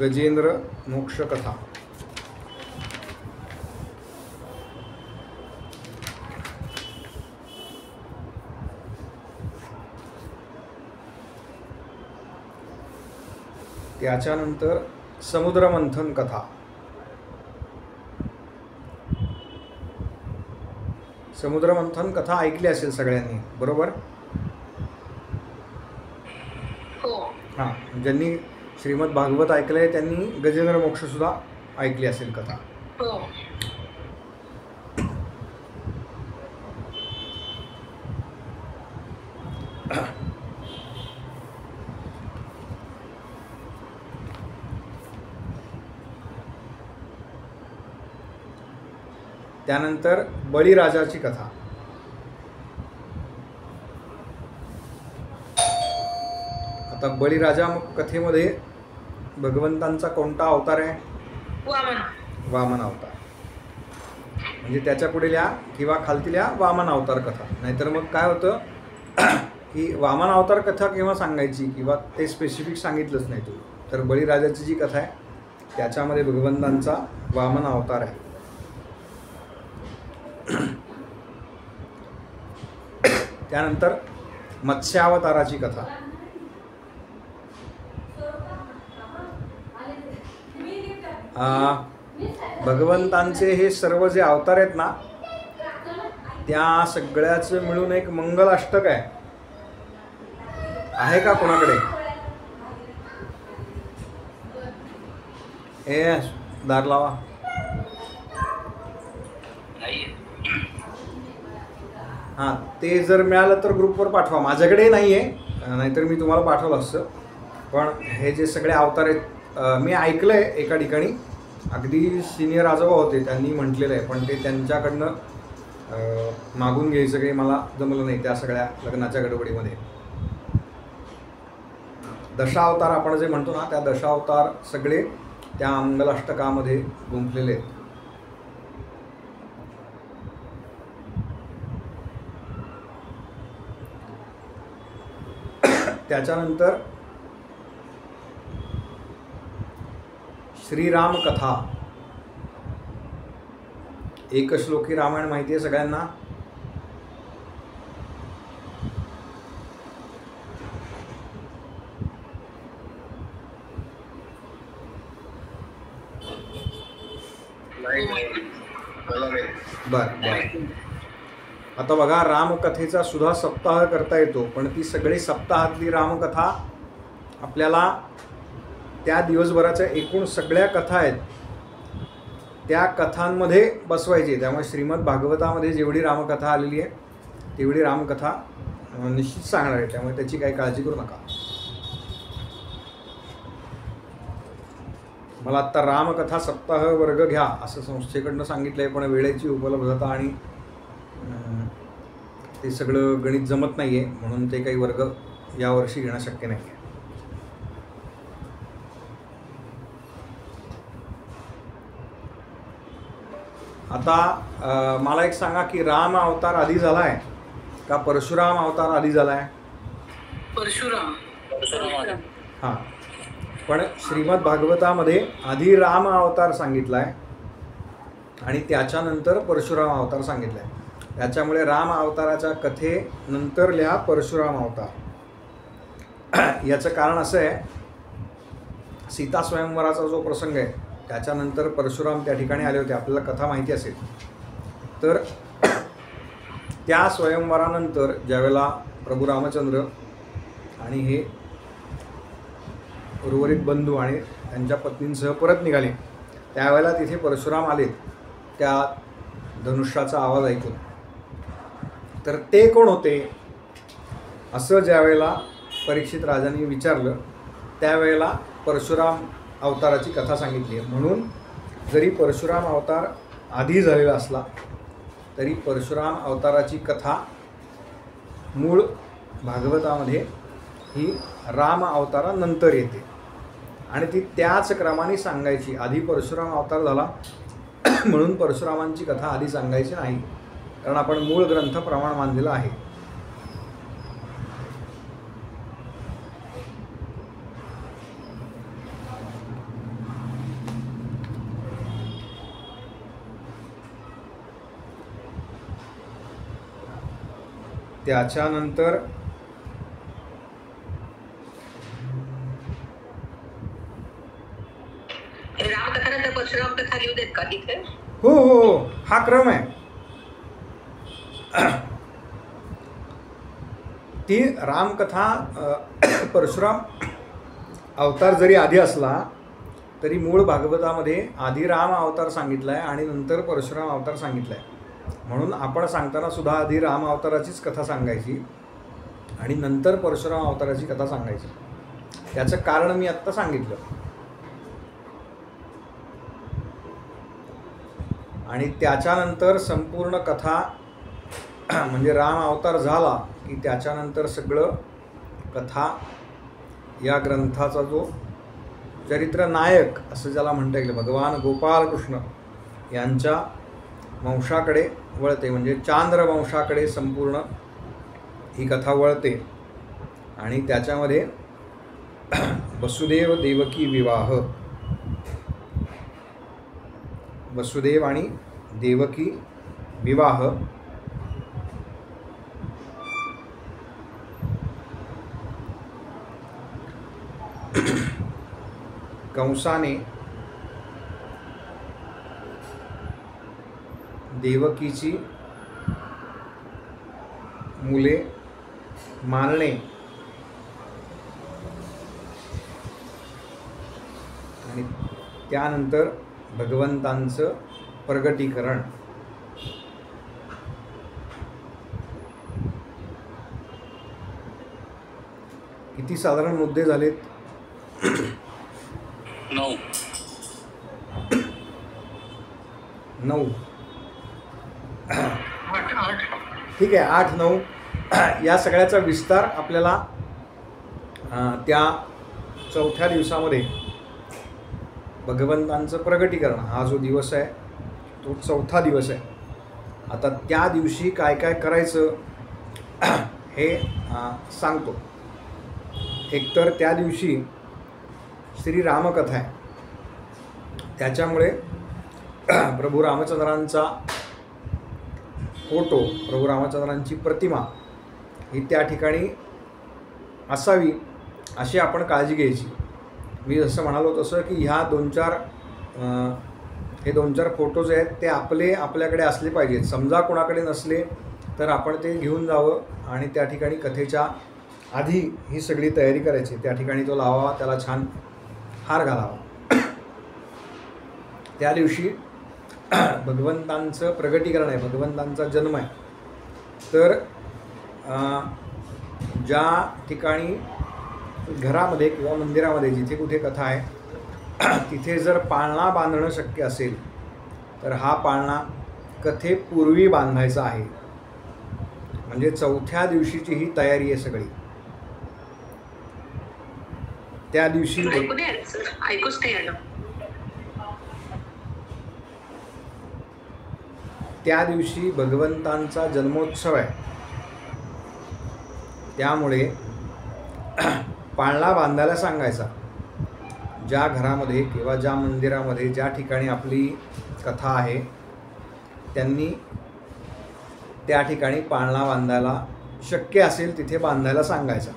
गजेंद्र मोक्ष कथा. त्याच्यानंतर समुद्रमंथन कथा. समुद्रमंथन कथा ऐकली असेल सगळ्यांनी, बरोबर? हो. हां, ज्यांनी श्रीमद भागवत ऐकलंय त्यांनी गजेंद्र मोक्ष सुद्धा ऐकली असेल कथा. हो. त्यानंतर बळीराजाची कथा. आता बळीराजा कथेमध्ये भगवंतांचा कोणता अवतार आहे? वामन. वामन अवतार. म्हणजे त्याच्या पुढे लिहा किंवा खालती लिहा वामन अवतार कथा. नाहीतर मग काय होतं की वामन अवतार कथा केव्हा सांगायची किंवा ते स्पेसिफिक सांगितलंच नाही तू. तर बळीराजाची जी कथा आहे त्याच्यामध्ये भगवंतांचा वामन अवतार आहे. त्यानंतर मत्स्यावताराची कथा. भगवंतांचे हे सर्व जे अवतार आहेत ना त्या सगळ्याचं मिळून एक मंगलाष्टक आहे का कोणाकडे? ए दार लावा. हां, ते जर मिळालं तर ग्रुपवर पाठवा. माझ्याकडे नाही आहे, नाहीतर मी तुम्हाला पाठवलं असतं. पण हे जे सगळे अवतार आहेत मी ऐकलं आहे एका ठिकाणी, अगदी सिनियर आजोबा होते त्यांनी म्हटलेलं आहे, पण ते त्यांच्याकडनं मागून घ्यायचं काही मला जमलं नाही त्या सगळ्या लग्नाच्या गडबडीमध्ये. दशावतार आपण जे म्हणतो ना त्या दशावतार सगळे त्या मंगलाष्टकामध्ये गुंफलेले आहेत. त्याच्यानंतर श्रीराम कथा. एकश्लोकी रामायण माहिती आहे सगळ्यांना? बर. आता बघा, रामकथेचा सुद्धा सप्ताह करता येतो, पण ती सगळी सप्ताहातली रामकथा आपल्याला त्या दिवसभराच्या एकूण सगळ्या कथा आहेत त्या कथांमध्ये बसवायची. त्यामुळे श्रीमद भागवतामध्ये जेवढी रामकथा आलेली आहे तेवढी रामकथा निश्चित सांगणार आहे, त्यामुळे त्याची काही काळजी करू नका. मला आत्ता रामकथा सप्ताह वर्ग घ्या असं संस्थेकडनं सांगितलं आहे, पण वेळेची उपलब्धता आणि ते सगळं गणित जमत नाही आहे, म्हणून ते काही वर्ग यावर्षी घेणं शक्य नाही आहे. आता मला एक सांगा की राम अवतार आधी झाला आहे का परशुराम अवतार आधी झाला आहे? परशुराम. हां, पण श्रीमद भागवतामध्ये आधी राम अवतार सांगितला आहे आणि त्याच्यानंतर परशुराम अवतार सांगितला आहे. त्याच्यामुळे राम अवताराच्या कथेनंतर लिहा परशुराम अवतार. याचं कारण असं आहे, सीता स्वयंवराचा जो प्रसंग आहे त्याच्यानंतर परशुराम त्या ठिकाणी आले होते, आपल्याला कथा माहिती असेल. तर त्या स्वयंवरानंतर ज्यावेळेला प्रभू रामचंद्र आणि हे उर्वरित बंधू आणि त्यांच्या पत्नींसह परत निघाले त्यावेळेला तिथे परशुराम आले त्या धनुष्याचा आवाज ऐकून. तर ते कोण होते असं ज्यावेळेला परीक्षित राजांनी विचारलं त्यावेळेला परशुराम अवताराची कथा सांगितली आहे. म्हणून जरी परशुराम अवतार आधी झालेला असला तरी परशुराम अवताराची कथा मूळ भागवतामध्ये ही राम अवतारानंतर येते आणि ती त्याच क्रमाने सांगायची. आधी परशुराम अवतार झाला म्हणून परशुरामांची कथा आधी सांगायची नाही, कारण आपण मूळ ग्रंथ प्रमाण मानलेला आहे. त्याच्यानंतर रामकथानंतर परशुराम कथा लिहू देत का तिथे? हो हो हो, हा क्रम आहे. ती रामकथा परशुराम अवतार जरी आधी असला तरी मूळ भागवतामध्ये आधी राम अवतार सांगितला आहे आणि नंतर परशुराम अवतार सांगितला आहे. म्हणून आपण सांगताना सुद्धा आधी राम अवताराचीच कथा सांगायची आणि नंतर परशुराम अवताराची कथा सांगायची. त्याचं कारण मी आत्ता सांगितलं. आणि त्याच्यानंतर संपूर्ण कथा म्हणजे राम अवतार झाला की त्याच्यानंतर सगळं कथा या ग्रंथाचा जो चरित्र नायक असं ज्याला म्हणता येईल भगवान गोपालकृष्ण यांच्या वंशाकडे वळते. म्हणजे चांद्र वंशाकडे संपूर्ण ही कथा वळते. आणि त्याच्यामध्ये वसुदेव देवकी विवाह, वसुदेव आणि देवकी विवाह कंसाने देवकीची मुले मारणे आणि त्यानंतर भगवंतांचं प्रगटीकरण. किती साधारण मुद्दे झालेत? 9. ठीक आहे, 8-9 या सगळ्याचा विस्तार आपल्याला त्या चौथ्या दिवसामध्ये भगवंतांचं प्रगटीकरण हा जो दिवस आहे तो चौथा दिवस आहे. आता त्या दिवशी काय काय करायचं हे सांगतो. एकतर त्या दिवशी श्रीरामकथा आहे, त्याच्यामुळे प्रभू रामचंद्रांचा फोटो, प्रभू रामचंद्रांची प्रतिमा ही त्या ठिकाणी असावी अशी आपण काळजी घ्यायची. मी जसं म्हणालो तसं की ह्या 2-4 फोटोज आहेत ते आपल्याकडे असले पाहिजेत. समजा कोणाकडे नसले तर आपण ते घेऊन जावं आणि त्या ठिकाणी कथेच्या आधी ही सगळी तयारी करायची. त्या ठिकाणी तो लावावा, त्याला छान हार घालावा. त्या दिवशी भगवंतांचं प्रगटीकरण आहे, भगवंतांचा जन्म आहे. तर ज्या ठिकाणी घरामध्ये किंवा मंदिरामध्ये जिथे कुठे कथा आहे तिथे जर पाळणा बांधणं शक्य असेल तर हा पाळणा कथेपूर्वी बांधायचा आहे. म्हणजे चौथ्या दिवशीची ही तयारी आहे सगळी. त्या दिवशी ऐकूच नाही आलं. त्या दिवशी भगवंतांचा जन्मोत्सव आहे, त्यामुळे पाळणा बांधायला सांगायचा. ज्या घरामध्ये किंवा ज्या मंदिरामध्ये ज्या ठिकाणी आपली कथा आहे त्यांनी त्या ठिकाणी पाळणा बांधायला शक्य असेल तिथे बांधायला सांगायचा.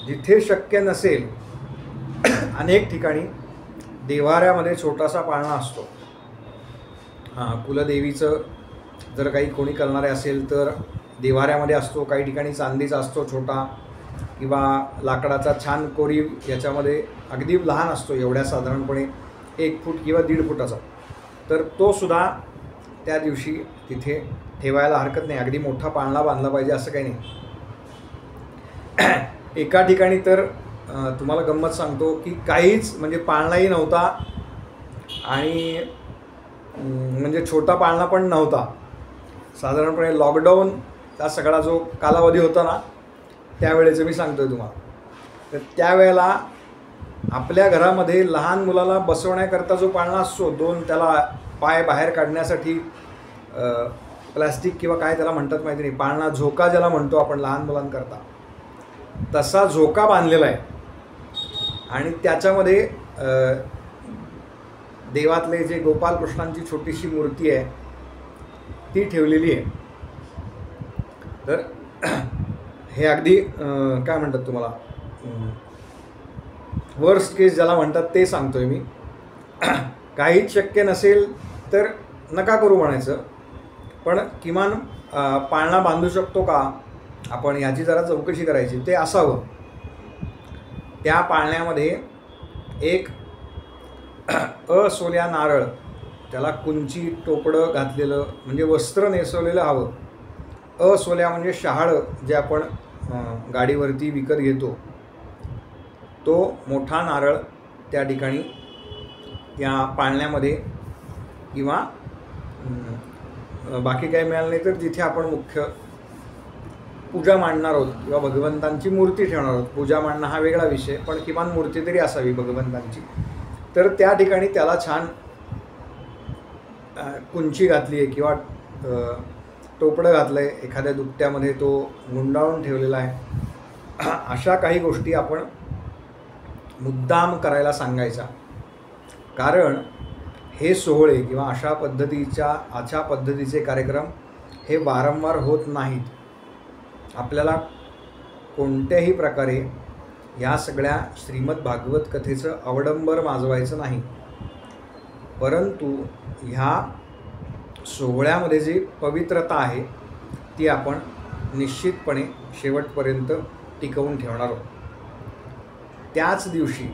जिथे शक्य नसेल अनेक ठिकाणी देव्हाऱ्यामध्ये छोटासा पाळणा असतो. कुलदेवीचं जर काही कोणी करणारे असेल तर देव्हाऱ्यामध्ये असतो, काही ठिकाणी चांदीचा असतो छोटा, किंवा लाकडाचा छान कोरीव याच्यामध्ये अगदी लहान असतो, एवढ्या साधारणपणे 1 फूट किंवा 1.5 फुटाचा. तर तो सुद्धा त्या दिवशी तिथे ठेवायला हरकत नाही. अगदी मोठा पाळणा बांधला पाहिजे असं काही नाही. एका ठिकाणी तर तुम्हाला गंमत सांगतो की काहीच म्हणजे पाळणाही नव्हता आणि म्हणजे छोटा पाळणा पण नव्हता. साधारणपणे लॉकडाऊनचा सगळा जो कालावधी होता ना त्यावेळेचं मी सांगतो तुम्हाला. तर त्यावेळेला आपल्या घरामध्ये लहान मुलाला बसवण्याकरता जो पाळणा असतो, 2 त्याला पाय बाहेर काढण्यासाठी प्लास्टिक किंवा काय त्याला म्हणतात माहिती नाही, पाळणा झोका ज्याला म्हणतो आपण लहान मुलांकरता, तसा झोका बांधलेला आहे. आणि त्याच्यामध्ये देवातले जे गोपालकृष्णांची छोटीशी मूर्ती आहे ती ठेवलेली आहे. तर हे अगदी काय म्हणतात तुम्हाला वर्स्ट केस ज्याला म्हणतात ते सांगतोय मी. काहीच शक्य नसेल तर नका करू म्हणायचं, पण किमान पाळणा बांधू शकतो का आपण याची जरा चौकशी करायची. ते असावं. त्या पाळण्यामध्ये एक असोल्या नारळ, त्याला कुंची टोपडं घातलेलं म्हणजे वस्त्र नेसवलेलं हवं. असोल्या म्हणजे शहाळं जे आपण गाडीवरती विकत घेतो, तो मोठा नारळ त्या ठिकाणी त्या पाळण्यामध्ये किंवा बाकी काही मिळालं नाही तर जिथे आपण मुख्य पूजा मांडणार आहोत किंवा भगवंतांची मूर्ती ठेवणार आहोत, पूजा मांडणं हा वेगळा विषय, पण किमान मूर्ती तरी असावी भगवंतांची, तर त्या ठिकाणी त्याला छान कुंची घातली आहे किंवा टोपडं घातलं आहे, एखाद्या दुपट्यामध्ये तो गुंडाळून ठेवलेला आहे. अशा काही गोष्टी आपण मुद्दाम करायला सांगायचा. कारण हे सोहळे किंवा अशा पद्धतीचे कार्यक्रम हे वारंवार होत नाहीत. आपल्याला कोणत्याही प्रकारे या सगळ्या श्रीमद भागवत कथेचं अवडंबर माजवायचं नाही, परंतु ह्या सोहळ्यामध्ये जी पवित्रता आहे ती आपण निश्चितपणे शेवटपर्यंत टिकवून ठेवणार आहोत. त्याच दिवशी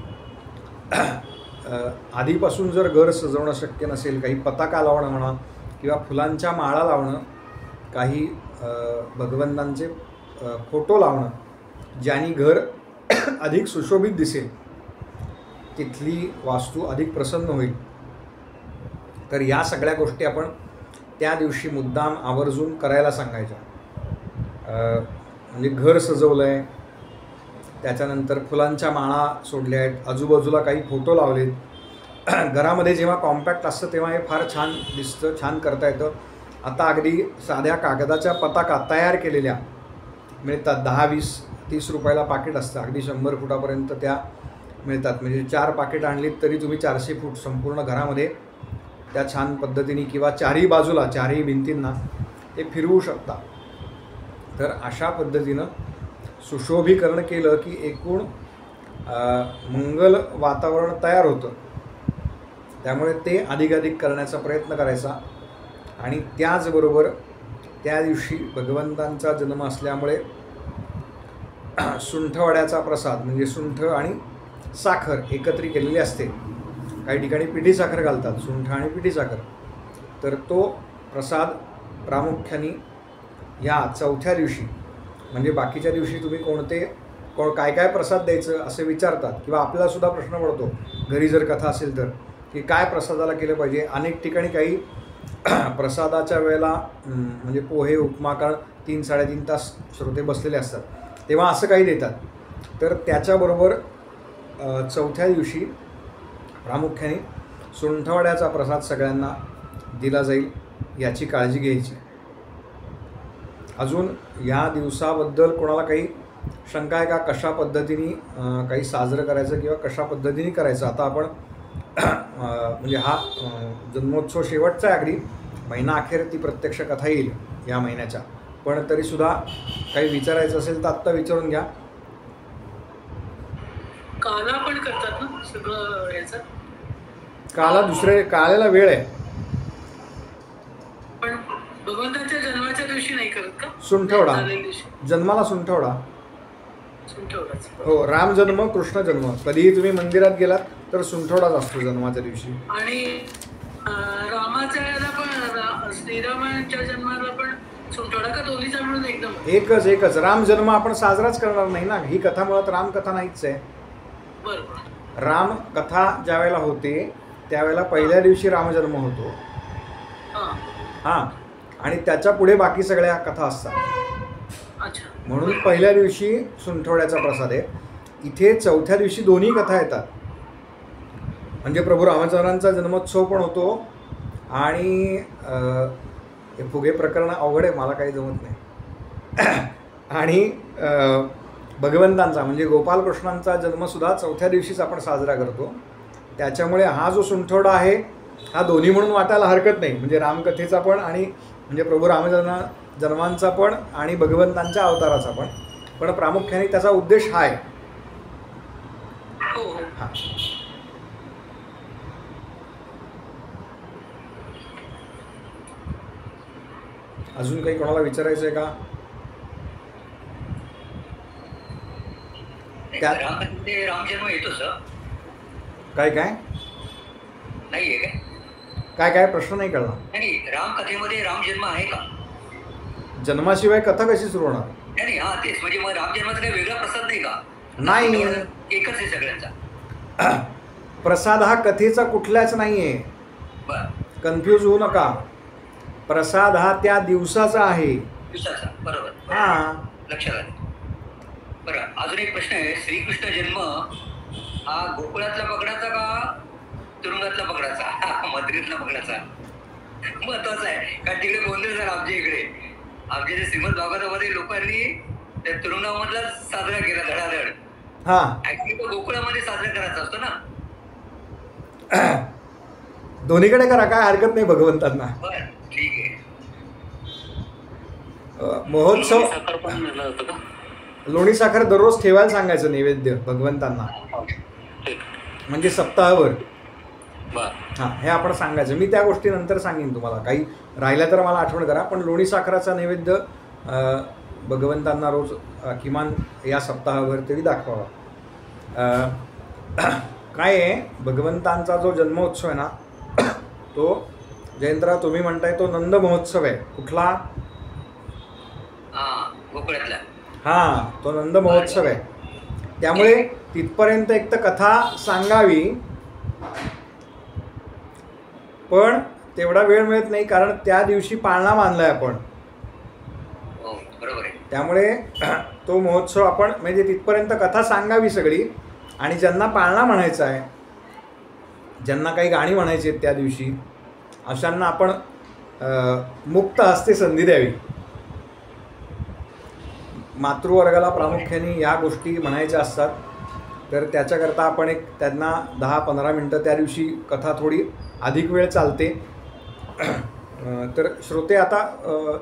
आधीपासून जर घर सजवणं शक्य नसेल, काही पताका लावणं म्हणा किंवा फुलांच्या माळा लावणं, काही भगवंतांचे फोटो लावणं, ज्याने घर अधिक सुशोभित दिसेल, तिथली वास्तू अधिक प्रसन्न होईल, तर या सगळ्या गोष्टी आपण त्या दिवशी मुद्दाम आवर्जून करायला सांगायच्या. म्हणजे घर सजवलं आहे, त्याच्यानंतर फुलांच्या माळा सोडल्या आहेत, आजूबाजूला काही फोटो लावलेत. घरामध्ये जेव्हा कॉम्पॅक्ट असतं तेव्हा हे फार छान दिसतं, छान करता येतं. आता अगदी साध्या कागदाच्या पताका तयार केलेल्या मिळतात, 10, 20, 30 रुपयाला पाकिट असतं, अगदी 100 फुटापर्यंत त्या मिळतात. म्हणजे 4 पाकिट आणलीत तरी तुम्ही 400 फूट संपूर्ण घरामध्ये त्या छान पद्धतीने किंवा चारही बाजूला, चारही भिंतींना ते फिरवू शकता. तर अशा पद्धतीनं सुशोभीकरण केलं की एकूण मंगल वातावरण तयार होतं. त्यामुळे ते अधिकाधिक करण्याचा प्रयत्न करायचा. आणि त्याचबरोबर त्या दिवशी भगवंतांचा जन्म असल्यामुळे सुंठवड्याचा प्रसाद म्हणजे सुंठ आणि साखर एकत्रित केलेली असते. काही ठिकाणी पिठी साखर घालतात, सुंठ आणि पिठी साखर. तर तो प्रसाद प्रामुख्याने या चौथ्या दिवशी, म्हणजे बाकीच्या दिवशी तुम्ही काय काय प्रसाद द्यायचं असे विचारतात किंवा आपल्यालासुद्धा प्रश्न पडतो घरी जर कथा असेल तर, की काय प्रसादाला केलं पाहिजे. अनेक ठिकाणी काही प्रसादाच्या वेळेला म्हणजे पोहे, उपमा, कारण 3-3.5 तास श्रोते बसलेले असतात, तेव्हा असं काही देतात. तर त्याच्याबरोबर चौथ्या दिवशी प्रामुख्याने सुंठवड्याचा प्रसाद सगळ्यांना दिला जाईल, याची काळजी घ्यायची. अजून या दिवसाबद्दल कोणाला काही शंका आहे का, कशा पद्धतीने काही साजरं करायचं किंवा कशा पद्धतीने करायचं. आता आपण म्हणजे हा जन्मोत्सव शेवटचा आहे, अगदी महिना अखेर ती प्रत्यक्ष कथा येईल या महिन्याच्या, पण तरीसुद्धा काही विचारायचं असेल तर आत्ता विचारून घ्या. काला पण करतात ना सगळं याचं? काल्याला वेळ आहे, पण भगवंताच्या जन्माच्या दिवशी नाही करत का? सुंठवडा, जन्माला सुंठवडा. हो, राम जन्म, कृष्ण जन्म, कधीही तुम्ही मंदिरात गेलात तर सुंठवडाच असतो जन्माच्या दिवशी. आणि रामाच्या याला पण, श्रीरामाच्या जन्माला पण सुंठवडा का दोन्हीचा मिळून एकदम? एकच. राम जन्म आपण साजराच करणार नाही ना, ही कथा मुळात रामकथा नाहीच आहे. बरोबर. राम कथा ज्या वेळेला होते त्यावेळेला पहिल्या दिवशी रामजन्म होतो. हां, आणि त्याच्या पुढे बाकी सगळ्या कथा असतात. म्हणून पहिल्या दिवशी सुंठवड्याचा प्रसाद आहे. इथे चौथ्या दिवशी दोन्ही कथा येतात, म्हणजे प्रभू रामचंद्रांचा जन्मोत्सव पण होतो आणि हे फुगे प्रकरण अवघड आहे, मला काही जमत नाही. आणि भगवंतांचा म्हणजे गोपालकृष्णांचा जन्मसुद्धा चौथ्या दिवशीच आपण साजरा करतो. त्याच्यामुळे हा जो सुंठवडा आहे हा दोन्ही म्हणून वाटायला हरकत नाही, म्हणजे रामकथेचा पण आणि म्हणजे प्रभू रामचंद्रांना जन्मांचा पण आणि भगवंतांच्या अवताराचा पण प्रामुख्याने त्याचा उद्देश हा आहे. हो हो. हा. अजून काही कोणाला विचारायचं आहे का? त्यात- रामकथेमध्ये रामजन्म येतो सर? काय नाहीये काय? काय प्रश्न नाही कळला. नाही, रामकथेमध्ये रामजन्म आहे का? जन्माशिवाय कथा कशी सुरू होणार? नाही, हा तेच, म्हणजे मग रामजन्माचा काही वेगळा प्रसाद नाही का? नाही. तेवढं एकच आहे सगळ्यांचा. प्रसाद हा कथेचा कुठलाच नाही आहे. बर. कन्फ्यूज होऊ नका. प्रसाद हा त्या दिवसाचा आहे. दिवसाचा, बरोबर. हा. लक्षात आलं. बरं, अजून एक प्रश्न आहे. श्रीकृष्ण जन्म हा गोकुळातला पकडाचा का तुरुंगातला पकडाचा, मद्रीतला पकडाचा? महत्वाचा आहे, कारण तिकडे गोंधळ झाला आमच्या इकडे. आमच्या जे श्रीमद भागवतामध्ये लोकांनी त्या तुरुंगामधलाच साजरा केला धडाधड. हा. ऍक्च्युली तो गोकुळामध्ये साजरा करायचा असतो ना. दोन्हीकडे करा, काय हरकत नाही भगवंतांना. बरं, ठीक आहे. महोत्सव साखर पण नेलं होतं का? लोणी साखर दररोज ठेवायला सांगायचं नैवेद्य भगवंतांना, ठीक. म्हणजे सप्ताहभर. बर. हां, हे आपण सांगायचं. मी त्या गोष्टी नंतर सांगेन तुम्हाला, काही राहिल्या तर मला आठवण करा. पण लोणी साखराचा नैवेद्य भगवंतांना रोज किमान या सप्ताहाभर तरी दाखवावा. काय आहे, भगवंतांचा जो जन्मोत्सव आहे ना, तो जयंतराव तुम्ही म्हणताय तो नंद महोत्सव आहे. कुठला? गोकुळातला. हां, तो नंद महोत्सव आहे. त्यामुळे तिथपर्यंत एक तर कथा सांगावी, पण तेवढा वेळ मिळत नाही, कारण त्या दिवशी पाळणा बांधलाय आपण. हो, बरोबर आहे. त्यामुळे तो महोत्सव आपण म्हणजे तिथपर्यंत कथा सांगावी सगळी, आणि ज्यांना पाळणा म्हणायचा आहे, ज्यांना काही गाणी म्हणायची आहेत त्या दिवशी, अशांना आपण मुक्त हस्ते संधी द्यावी. मातृवर्गाला प्रामुख्याने या गोष्टी म्हणायच्या असतात, तर त्याच्याकरता आपण एक त्यांना 10-15 मिनटं त्या दिवशी कथा थोडी अधिक वेळ चालते. तर श्रोते आता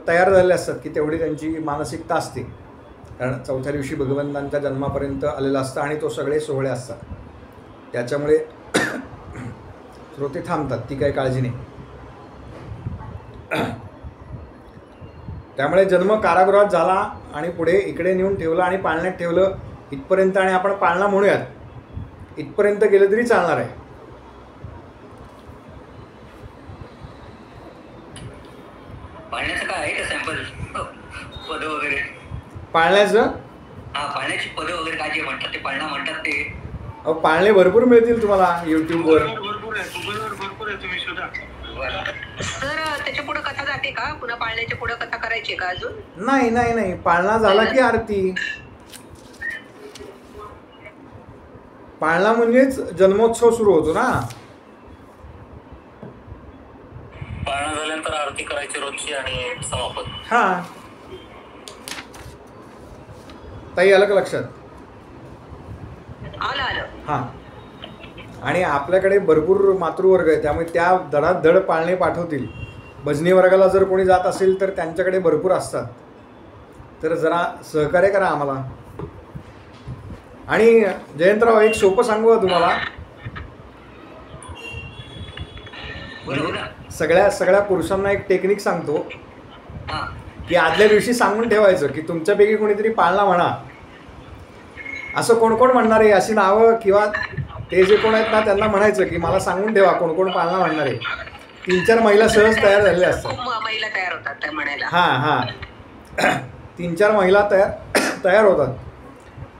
तयार झालेले असतात की तेवढी त्यांची मानसिकता असते, कारण चौथ्या दिवशी भगवंतांच्या जन्मापर्यंत आलेला असतं आणि तो सगळे सोहळे असतात. त्याच्यामुळे श्रोते थांबतात, ती काही काळजी नाही. त्यामुळे जन्म कारागृहात झाला आणि पुढे इकडे नेऊन ठेवलं आणि पाळण्यात ठेवलं इथपर्यंत, आणि आपण पाळणा म्हणूयात इथपर्यंत गेलं तरी चालणार आहे. पाळण्याचं काय आहे का सॅम्पल पद वगैरे? पाळण्याचं? हा, पाळण्याची पद वगैरे काय जे म्हणतात ते पाळणा म्हणतात ते. अहो, पाळणे भरपूर मिळतील तुम्हाला यूट्यूबवर. भरपूर आहे, गुगलवर भरपूर आहे, तुम्ही शोधा. सर त्याच्या पुढे कथा जाते का? पुन्हा पाळण्याच्या पुढे कथा करायची का अजून? नाही, पाळणा झाला की आरती. पाळणा म्हणजेच जन्मोत्सव सुरू होतो ना. पाळणा झाल्यानंतर आरती करायची रोजची आणि समापन. हा, ताई आलं का लक्षात? आलं. हां, आणि आपल्याकडे भरपूर मातृवर्ग आहे, त्यामुळे त्या धडाधड पाळणे पाठवतील. भजनी वर्गाला जर कोणी जात असेल तर त्यांच्याकडे भरपूर असतात, तर जरा सहकार्य करा आम्हाला. आणि जयंतराव, एक सोपं सांगू का तुम्हाला? सगळ्या पुरुषांना एक टेक्निक सांगतो की आदल्या दिवशी सांगून ठेवायचं की तुमच्यापैकी कोणीतरी पाळणा म्हणा. असं कोण म्हणणार आहे अशी नावं, किंवा ते जे कोण आहेत ना त्यांना म्हणायचं की मला सांगून ठेवा कोण पाळणा म्हणणार आहे. 3-4 महिला सहज तयार झालेल्या असतात. महिला तयार होतात त्या म्हणायला. हां 3-4 महिला तयार होतात.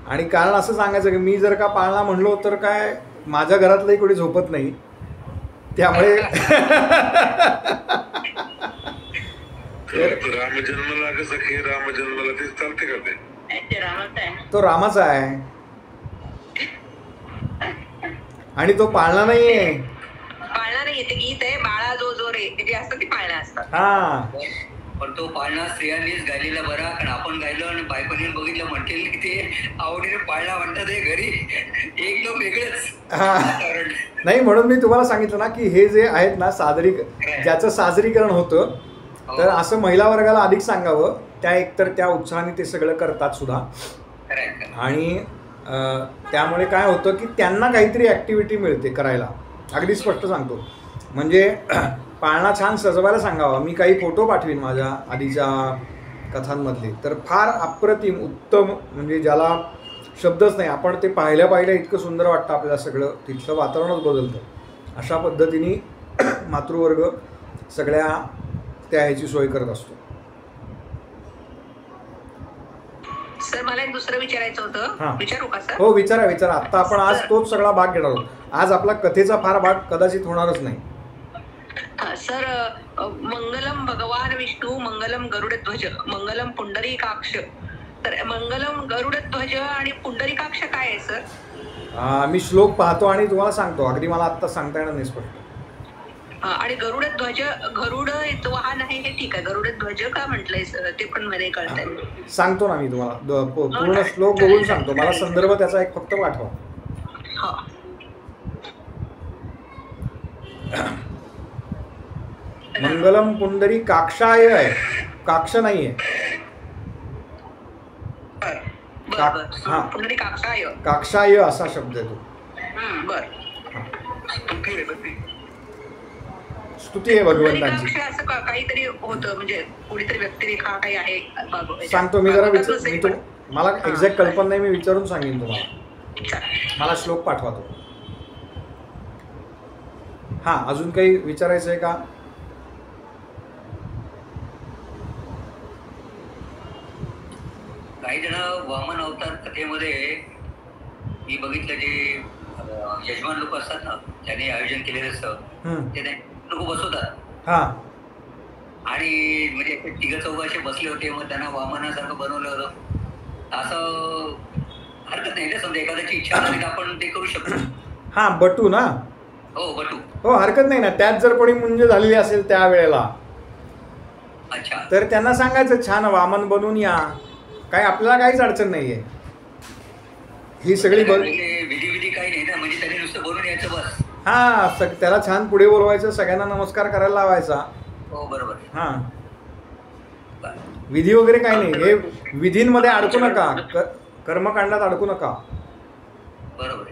आणि कारण असं सांगायचं की मी जर का पाळणा म्हणलो तर काय माझ्या घरातलंही कोणी झोपत नाही, त्यामुळे रामजन्मला कसं की रामजन्मला ते चालते का? ते रामाचा आहे. तो रामाचा आहे आणि तो पाळणा नाहीये. पाळणा नाही, ते गीत आहे, बाळा जो जो रे, जे असतात ते पाळणा असतात. हा, पण तो पाळणा स्त्रियांनीच गायलेला बरा, कारण आपण गायलो आणि बायकोनी बघितलं म्हणतील की ते आवडीने पाळणा म्हणतात हे घरी एकदम वेगळंच. नाही, म्हणून मी तुम्हाला सांगितलं ना की हे जे आहेत ना ज्याचं साजरीकरण होतं तर असं महिला वर्गाला अधिक सांगावं, त्या एकतर त्या उत्साहाने ते सगळं करतात सुद्धा. आणि त्यामुळे काय होतं की त्यांना काहीतरी ॲक्टिव्हिटी मिळते करायला. अगदी स्पष्ट सांगतो, म्हणजे पाळणा छान सजवायला सांगावा. मी काही फोटो पाठवीन माझ्या आधीच्या कथांमधले, तर फार अप्रतिम उत्तम, म्हणजे ज्याला शब्दच नाही. आपण ते पाहिल्या इतकं सुंदर वाटतं आपल्याला, सगळं तिथलं वातावरणच बदलतं. अशा पद्धतीने मातृवर्ग सगळ्या त्या ह्याची सोय करत असतो. सर मला एक दुसरं विचारायचं होतं, विचारू का सर? हो विचारा. आता आपण आज तोच सगळा भाग घेणार आहोत. आज आपला कथेचा फार भाग कदाचित होणारच नाही. सर मंगलम भगवान विष्णू, मंगलम गरुडध्वज, मंगलम पुंडरीकाक्ष. तर मंगलम गरुडध्वज आणि पुंडरीकाक्ष काय आहे सर? मी श्लोक पाहतो आणि तुम्हाला सांगतो. अगदी मला आत्ता सांगता येणार नाही स्पष्ट. आणि गरुडध्वज, गरुड वाहन आहे हे ठीक आहे, गरुडध्वज का म्हटलंय सर ते पण मला कळतंय. सांगतो ना मी तुम्हाला, पूर्ण श्लोक बघून सांगतो. मला संदर्भ त्याचा एक फक्त पाठवा. मंगलम पुंडरी काक्षाय आहे, काक्ष नाहीये. काक्षाय असा शब्द आहे तो. स्तुती आहे भगवंतांची. असं काहीतरी होतं, म्हणजे कोणीतरी व्यक्तिरेखा काही आहे. सांगतो मी जरा मला एक्झॅक्ट कल्पना नाही, मी विचारून सांगेन तुम्हाला. मला श्लोक पाठवा तो. हा, अजून काही विचारायचं आहे का? काही जण वामन अवतार कथेमध्ये मी बघितलं, जे यजमान लोक असतात ना, त्यांनी आयोजन केलेलं असतं, ते लोक बसवतात. आणि म्हणजे तिघ चौघ असे बसले होते, मग त्यांना वामनासारखं बनवलं होतं. असं हरकत नाही ना, समजा एखाद्याची इच्छा झाली तर आपण ते करू शकतो. हा, बटू ना. हो, बटू. हो, हरकत नाही ना. त्यात जर कोणी मुंज झालेली असेल त्यावेळेला, अच्छा, तर त्यांना सांगायचं छान वामन बनवून या, काय आपल्याला काहीच अडचण नाहीये. ही सगळी विधी काही नाही ना, म्हणजे त्यांनी नुसतं बोलून यायचं बस. हा, त्याला छान पुढे बोलवायचं, सगळ्यांना नमस्कार करायला लावायचा. हो, बरोबर. हा, विधी वगैरे काही नाही. हे विधींमध्ये अडकू नका, कर्मकांडात अडकू नका. बरोबर.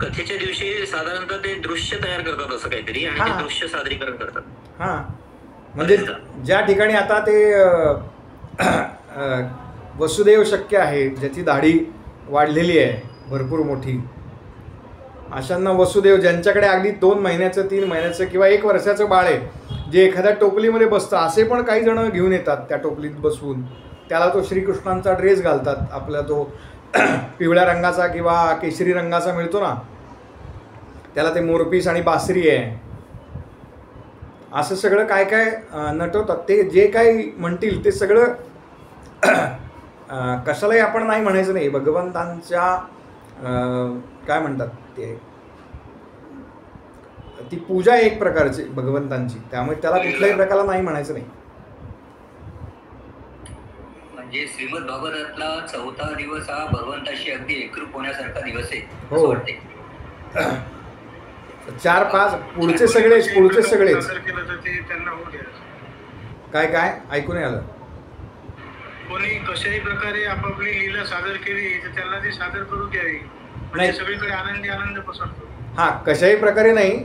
कथेच्या दिवशी साधारणतः ते दृश्य तयार करतात असं काहीतरी, आणि ते दृश्य सादरीकरण करतात. हा, म्हणजे ज्या ठिकाणी आता ते वसुदेव शक्य आहे, ज्याची दाढी वाढलेली आहे भरपूर मोठी, अशांना वसुदेव, ज्यांच्याकडे अगदी 2 महिन्याचं 3 महिन्याचं किंवा 1 वर्षाचं बाळ आहे, जे एखाद्या टोपलीमध्ये बसतं, असे पण काही जण घेऊन येतात. त्या टोपलीत बसवून त्याला तो श्रीकृष्णांचा ड्रेस घालतात. आपला तो पिवळ्या रंगाचा किंवा केशरी रंगाचा मिळतो ना, त्याला ते मोरपीस आणि बासरी आहे, असं सगळं काय काय नटवतात. ते जे काही म्हणतील ते सगळं कशालाही आपण नाही म्हणायचं नाही. भगवंतांच्या काय म्हणतात ते, ती पूजा एक प्रकारची भगवंतांची, त्यामुळे त्याला कुठल्याही प्रकारला नाही म्हणायचं नाही. म्हणजे श्रीमद भागवतातला 4था दिवस हा भगवंताशी अगदी एकरूप होण्यासारखा दिवस आहे. हो, 4-5 पुढचे सगळेच काय ऐकून आलं. कोणी कशाही प्रकारे आपापली लीला सादर केली तर त्यांना ती सादर करू द्यावी, म्हणजे सगळीकडे आनंद पसरतो. हा, कशाही प्रकारे नाही,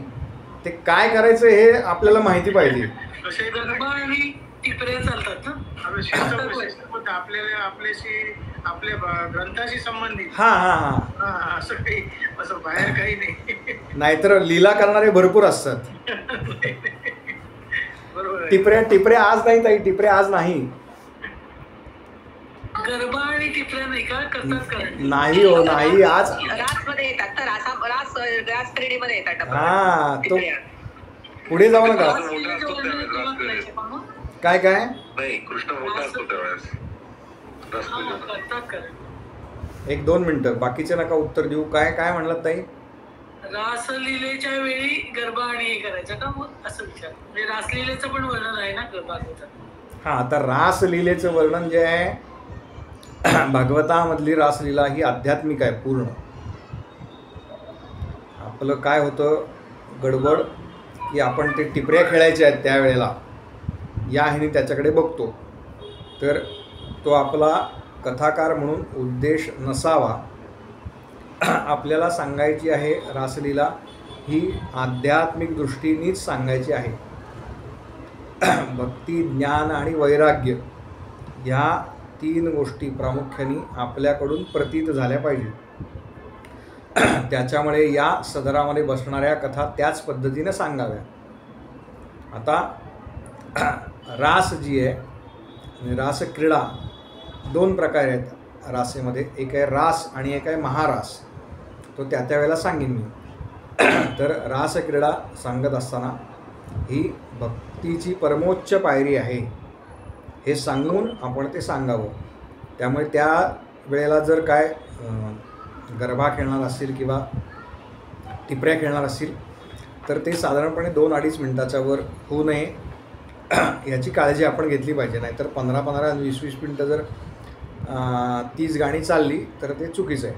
ते काय करायचं हे आपल्याला माहिती पाहिजे. कशाही आणि टिपऱ्या चालतात ना आपल्या ग्रंथाशी संबंधित. असं काही, असं बाहेर काही नाही. नाहीतर लीला करणारे भरपूर असतात. बरोबर. टिपऱ्या आज नाही ताई, टिपऱ्या आज नाही. गरबा आणि टिपऱ्या नाही का करतात का? नाही हो, नाही. आज रासमध्ये येतात, रास क्रीडेमध्ये येतात. हा, तो पुढे जाऊ नका. काय नाही, कृष्ण मोठा असतो त्यावेळेस. 1-2 मिनिटं, बाकीचे नका उत्तर देऊ. काय म्हणलात ताई? रासलीलेच्या वेळी गरबा आणि हे करायचं का, मग असं विचार. म्हणजे रासलीलेचं पण वर्णन आहे ना भागवतात. हा, आता रासलीलेचं वर्णन जे आहे, भागवतामधली रासलीला ही आध्यात्मिक आहे पूर्ण. आपलं काय होतं गडबड, की आपण ते टिपऱ्या खेळायच्या आहेत त्यावेळेला, या ह्याने त्याच्याकडे बघतो. तर तो आपला कथाकार म्हणून उद्देश नसावा. आपल्याला सांगायची आहे रासलीला ही आध्यात्मिक दृष्टीनेच सांगायची आहे. भक्ती, ज्ञान आणि वैराग्य ह्या 3 गोष्टी प्रामुख्याने आपल्याकडून प्रतीत झाल्या पाहिजेत. त्याच्यामुळे या सदरामध्ये बसणाऱ्या कथा त्याच पद्धतीने सांगाव्या. आता रास जी आहे आणि रासक्रीडा 2 प्रकार आहेत रासेमध्ये. एक आहे रास आणि एक आहे महारास. तो त्या वेळेला सांगेन मी. तर रासक्रीडा सांगत असताना ही भक्तीची परमोच्च पायरी आहे हे सांगून आपण ते सांगावं. त्यामुळे त्या वेळेला जर काय गरबा खेळणार असतील किंवा टिपऱ्या खेळणार असतील तर ते साधारणपणे 2-2.5 मिनटाच्या वर होऊ नये याची काळजी आपण घेतली पाहिजे. नाहीतर 15-15 आणि 20-20 मिनटं जर 30 गाणी चालली तर ते चुकीचं आहे.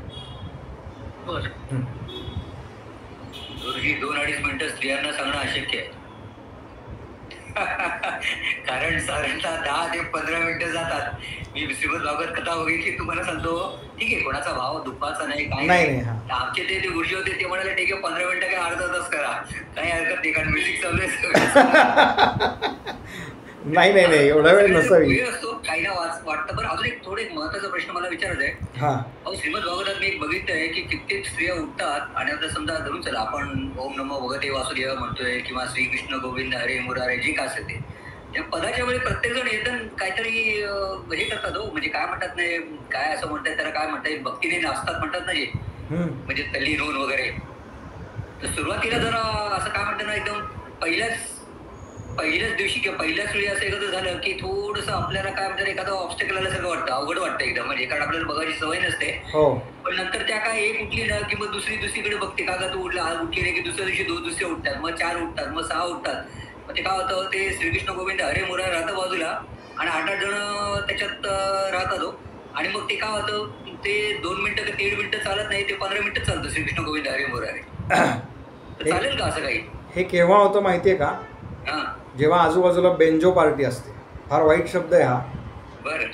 गुरुजी 2-2.5 मिनिटं स्त्रियांना सांगणं अशक्य आहे. कारण साधारणतः 10 ते 15 मिनिटं जातात. मी श्रीमद भागवत कथा बघितली, तुम्हाला सांगतो ठीक आहे कोणाचा भाव दुःखाचा नाही काही नाही. आमचे ते गुरुजी होते ते म्हणाले ठीक आहे 15 मिनिटं काय अर्धा तास करा, काही हरकत नाही कारण म्युझिक चालू आहे. नाही एवढा वेळ नसावी असतो काही ना वाटतं. पण अजून एक थोडं महत्वाचा प्रश्न मला विचारायचा आहे. अहो श्रीमद भागवतात मी एक बघितलंय की कित्येक स्त्रिया उठतात आणि आता समजा धरून चला आपण ओम नमो भगवते वासुदेव म्हणतोय किंवा श्रीकृष्ण गोविंद हरे मुरारे जे काय असेल ते त्या पदाच्या वेळी प्रत्येक जण एकदम काहीतरी हे करतात हो, म्हणजे काय म्हणतात नाही काय असं म्हणतात त्याला काय म्हणतात भक्तीने नाचतात म्हणतात ना जे, म्हणजे तल्लीन होऊन वगैरे. तर सुरुवातीला जरा असं काय म्हणतात ना एकदम पहिल्याच दिवशी किंवा पहिल्याच वेळी असं एखादं झालं की थोडंसं आपल्याला काय म्हणतात एखादं ऑब्स्टेकल आल्यासारखं वाटतं, अवघड वाटतं एकदम, म्हणजे कारण आपल्याला बघायची सवय नसते. पण नंतर त्या काय एक उठली ना की मग दुसरीकडे बघते का तू उठला आज उठली नाही की दुसऱ्या दिवशी 2 दुसरे उठतात, मग 4 उठतात, मग 6 उठतात. मग ते काय होतं ते श्रीकृष्ण गोविंद हरे मुरारे राहतं बाजूला आणि 8-8 जण त्याच्यात राहतात हो. आणि मग ते काय होतं ते 2 मिनिटं का 3 मिनिटं चालत नाही, ते 15 मिनिटं चालतं श्रीकृष्ण गोविंद हरे मुरारे. चालेल का असं काही? हे केव्हा होतं माहितीये का? जेव्हा आजूबाजूला बेंजो पार्टी असते. फार वाईट शब्द आहे हा. बरं.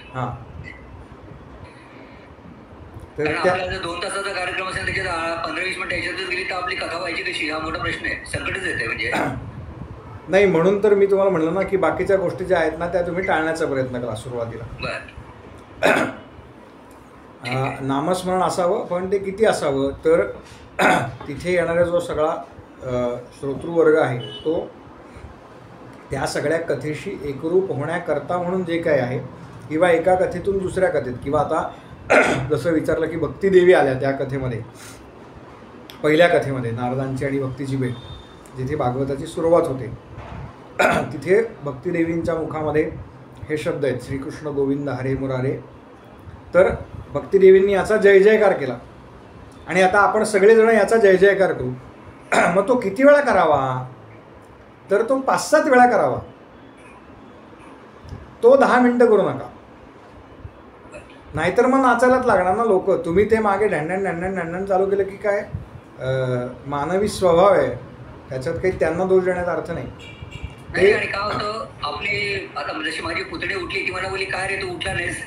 तर आपला 2 तासाचा कार्यक्रम असेल त्याच्यात 15-20 मिनिटं याच्यातच गेली तर आपली कथा व्हायची कशी, हा मोठा प्रश्न आहे. संकटच येते म्हणजे. नाही म्हणून तर मी तुम्हाला म्हणलं ना की बाकीच्या गोष्टी ज्या आहेत ना त्या तुम्ही टाळण्याचा प्रयत्न करा सुरुवातीला. नामस्मरण असावं, पण ते किती असावं तर तिथे येणारा जो सगळा श्रोतृवर्ग आहे तो त्या सगळ्या कथेशी एकरूप होण्याकरता म्हणून जे काय आहे किंवा एका कथेतून दुसऱ्या कथेत किंवा आता जसं विचारलं की भक्तिदेवी आल्या त्या कथेमध्ये, पहिल्या कथेमध्ये नारदांची आणि भक्तीची भेट जिथे भागवताची सुरुवात होते तिथे भक्तिदेवींच्या मुखामध्ये हे शब्द आहेत श्रीकृष्ण गोविंद हरे मुरारे. तर भक्तिदेवींनी याचा जय जयकार केला आणि आता आपण सगळेजण याचा जय जयकार करू. मग तो किती वेळा करावा तर तो 5-7 वेळा करावा. तो 10 मिनिटं करू नका, नाहीतर मग नाचायलाच लागणार ना लोक. तुम्ही ते मागे ढॅंडण चालू केलं की काय मानवी स्वभाव आहे त्याच्यात काही त्यांना दोष देण्याचा अर्थ नाही. आणि काय होतं आपले आता जशी माझी पुतणी उठली ती मला बोलली काय रे तू उठला नाहीस,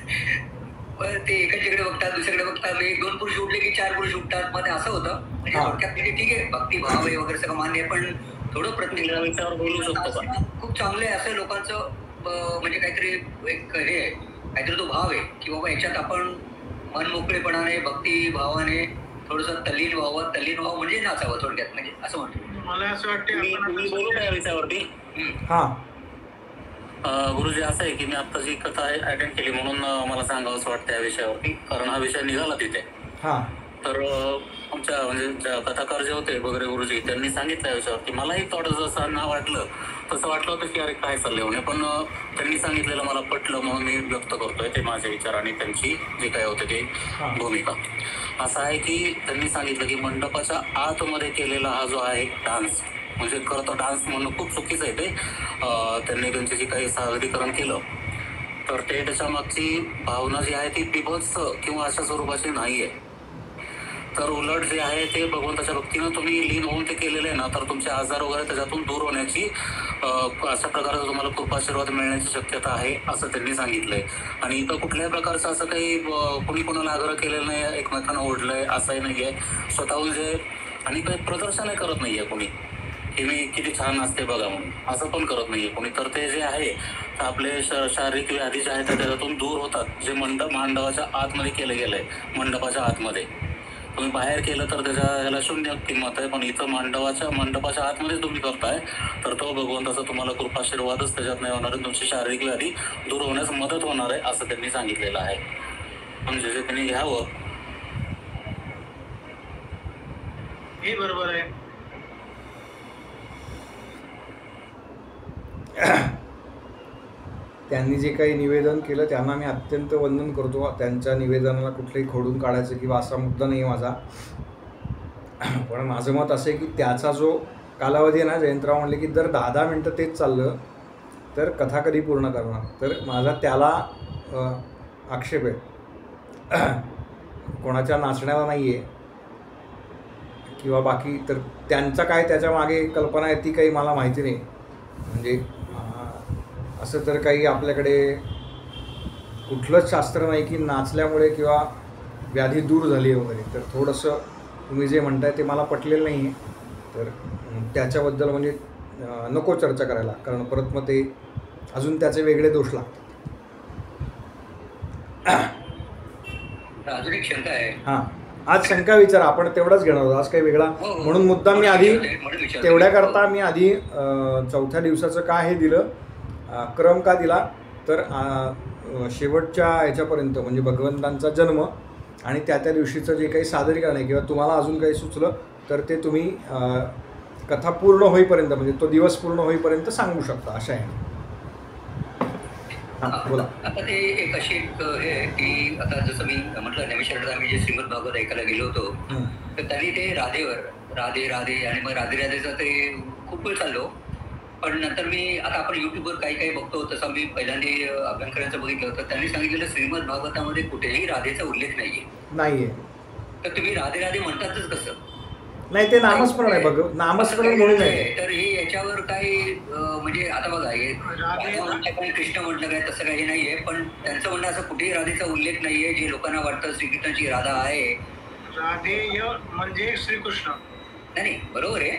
ते एकाच्याकडे बघतात दुसरीकडे बघतात, 1-2 पुरुष उठले की 4 पुरुष उठतात. मग ते असं होतं म्हणजे थोडक्यात ठीक आहे भक्तिभाव आहे वगैरे सगळं मान्य आहे, पण थोडं प्रत्येक विचारावर बोलू शकतो. खूप चांगलं आहे असं लोकांचं म्हणजे काहीतरी एक हे आहे काहीतरी तो भाव आहे की बाबा याच्यात आपण मन मोकळेपणाने भक्तिभावाने थोडंसं तल्लीन व्हावं म्हणजे नाचावं थोडक्यात, म्हणजे असं म्हणतो. मला असं वाटतं बोलू का या विषयावरती? गुरुजी असं आहे की मी आता जी कथा अटेंड केली म्हणून मला सांगावं असं वाटतं या विषयावरती, कारण हा विषय निघाला तिथे. तर आमच्या म्हणजे ज्या कथाकार जे होते वगैरे गुरुजी त्यांनी सांगितलं या विषयावरती. मलाही थोडं जसं ना वाटलं तसं वाटलं होतं की अरे काय चाललंय म्हणे, पण त्यांनी सांगितलेलं मला पटलं म्हणून मी व्यक्त करतोय ते माझे विचार आणि त्यांची जे काय होते ते भूमिका. असं आहे की त्यांनी सांगितलं की मंडपाच्या आतमध्ये केलेला हा जो आहे डान्स, म्हणजे खरं तर डान्स म्हणणं खूप चुकीचं आहे ते. त्यांनी त्यांचे जे काही सादरीकरण केलं तर ते त्याच्या मागची भावना जी आहे ती बिभत्स किंवा अशा स्वरूपाची नाही आहे. तर उलट जे आहे ते भगवंताच्या भक्तीनं तुम्ही लीन होऊन ते केलेलं आहे ना तर तुमचे आजार वगैरे त्याच्यातून दूर होण्याची अशा प्रकारचा तुम्हाला कृपाशीर्वाद मिळण्याची शक्यता आहे असं त्यांनी सांगितलंय. आणि इथं कुठल्याही प्रकारचं असं काही कोणी कोणाला आग्रह केलेला नाही, एकमेकांना ओढलंय असंही नाहीये. स्वतःहून जे आणि काही प्रदर्शनही करत नाहीये कोणी की मी किती छान नाचते बघा म्हणून, असं पण करत नाहीये कोणी. तर ते जे आहे तर आपले शारीरिक व्याधी जे आहेत त्याच्यातून दूर होतात, जे मांडवाच्या आतमध्ये केलं गेलंय. मंडपाच्या आतमध्ये तुम्ही बाहेर केलं तर ह्याला शून्य किंमत आहे, पण इथं मंडपाच्या आतमध्येच तुम्ही करताय तर तो भगवंताचा तुम्हाला कृपाशीर्वादच त्याच्यात नाही होणार, तुमची शारीरिक व्याधी दूर होण्यास मदत होणार आहे असं त्यांनी सांगितलेलं आहे. म्हणजे जे त्यांनी घ्यावं हे बरोबर आहे. त्यांनी जे काही निवेदन केलं त्यांना मी अत्यंत वंदन करतो. त्यांच्या निवेदनाला कुठलंही खोडून काढायचं किंवा असा मुद्दा नाही आहे माझा. पण माझं मत असं आहे की त्याचा जो कालावधी आहे ना, जयंतराव म्हणले की दर 10-10 मिनटं तेच चाललं तर कथा कधी पूर्ण करणार. तर माझा त्याला आक्षेप आहे, कोणाच्या नाचण्याला नाही आहे किंवा बाकी. तर त्यांचा काय त्याच्या मागे कल्पना आहे ती काही मला माहिती नाही. म्हणजे असं तर काही आपल्याकडे कुठलंच शास्त्र नाही की नाचल्यामुळे किंवा व्याधी दूर झाली वगैरे. तर थोडंसं तुम्ही जे म्हणताय ते मला पटलेलं नाही आहे. तर त्याच्याबद्दल म्हणजे नको चर्चा करायला, कारण परत मग ते अजून त्याचे वेगळे दोष लागतात. अजून एक शंका आहे. हां, आज शंका विचारा. आपण तेवढाच घेणार आहोत, आज काही वेगळा म्हणून मुद्दा मी आधी तेवढ्याकरता मी आधी 4थ्या दिवसाचं का हे दिलं, क्रम का दिला, तर शेवटच्या ह्याच्यापर्यंत म्हणजे भगवंतांचा जन्म आणि त्या दिवशीचं जे काही सादरीकरण आहे किंवा तुम्हाला अजून काही सुचलं तर ते तुम्ही कथा पूर्ण होईपर्यंत म्हणजे तो दिवस पूर्ण होईपर्यंत सांगू शकता, अशा आहे. हां बोला. आता ते एक अशी हे आहे की आता जसं मी म्हटलं नैमिषारण्यात आम्ही जे श्रीमद भागवत ऐकायला गेलो होतो तर त्यांनी ते राधे राधे आणि मग राधेचं ते खूप वेळ चाललो. पण नंतर मी आता आपण युट्यूबवर काही बघतो तसं मी पहिल्यांदा अभ्यंकरांचं बघितलं तर त्यांनी सांगितलेलं श्रीमद भागवतामध्ये कुठेही राधेचा उल्लेख नाहीये. तर तुम्ही राधे राधे म्हणतातच कसं? नाही, ते नामस्मरण आहे. बघ, नामस्मरण म्हणून आहे. तर हे याच्यावर काही म्हणजे आता बघा हे कृष्ण म्हटलं काय तसं काही नाहीये, पण त्यांचं म्हणणं असं कुठेही राधेचा उल्लेख नाहीये. जे लोकांना वाटतं श्रीकृष्णाची राधा आहे. राधेय म्हणजे श्रीकृष्ण नाही बरोबर आहे.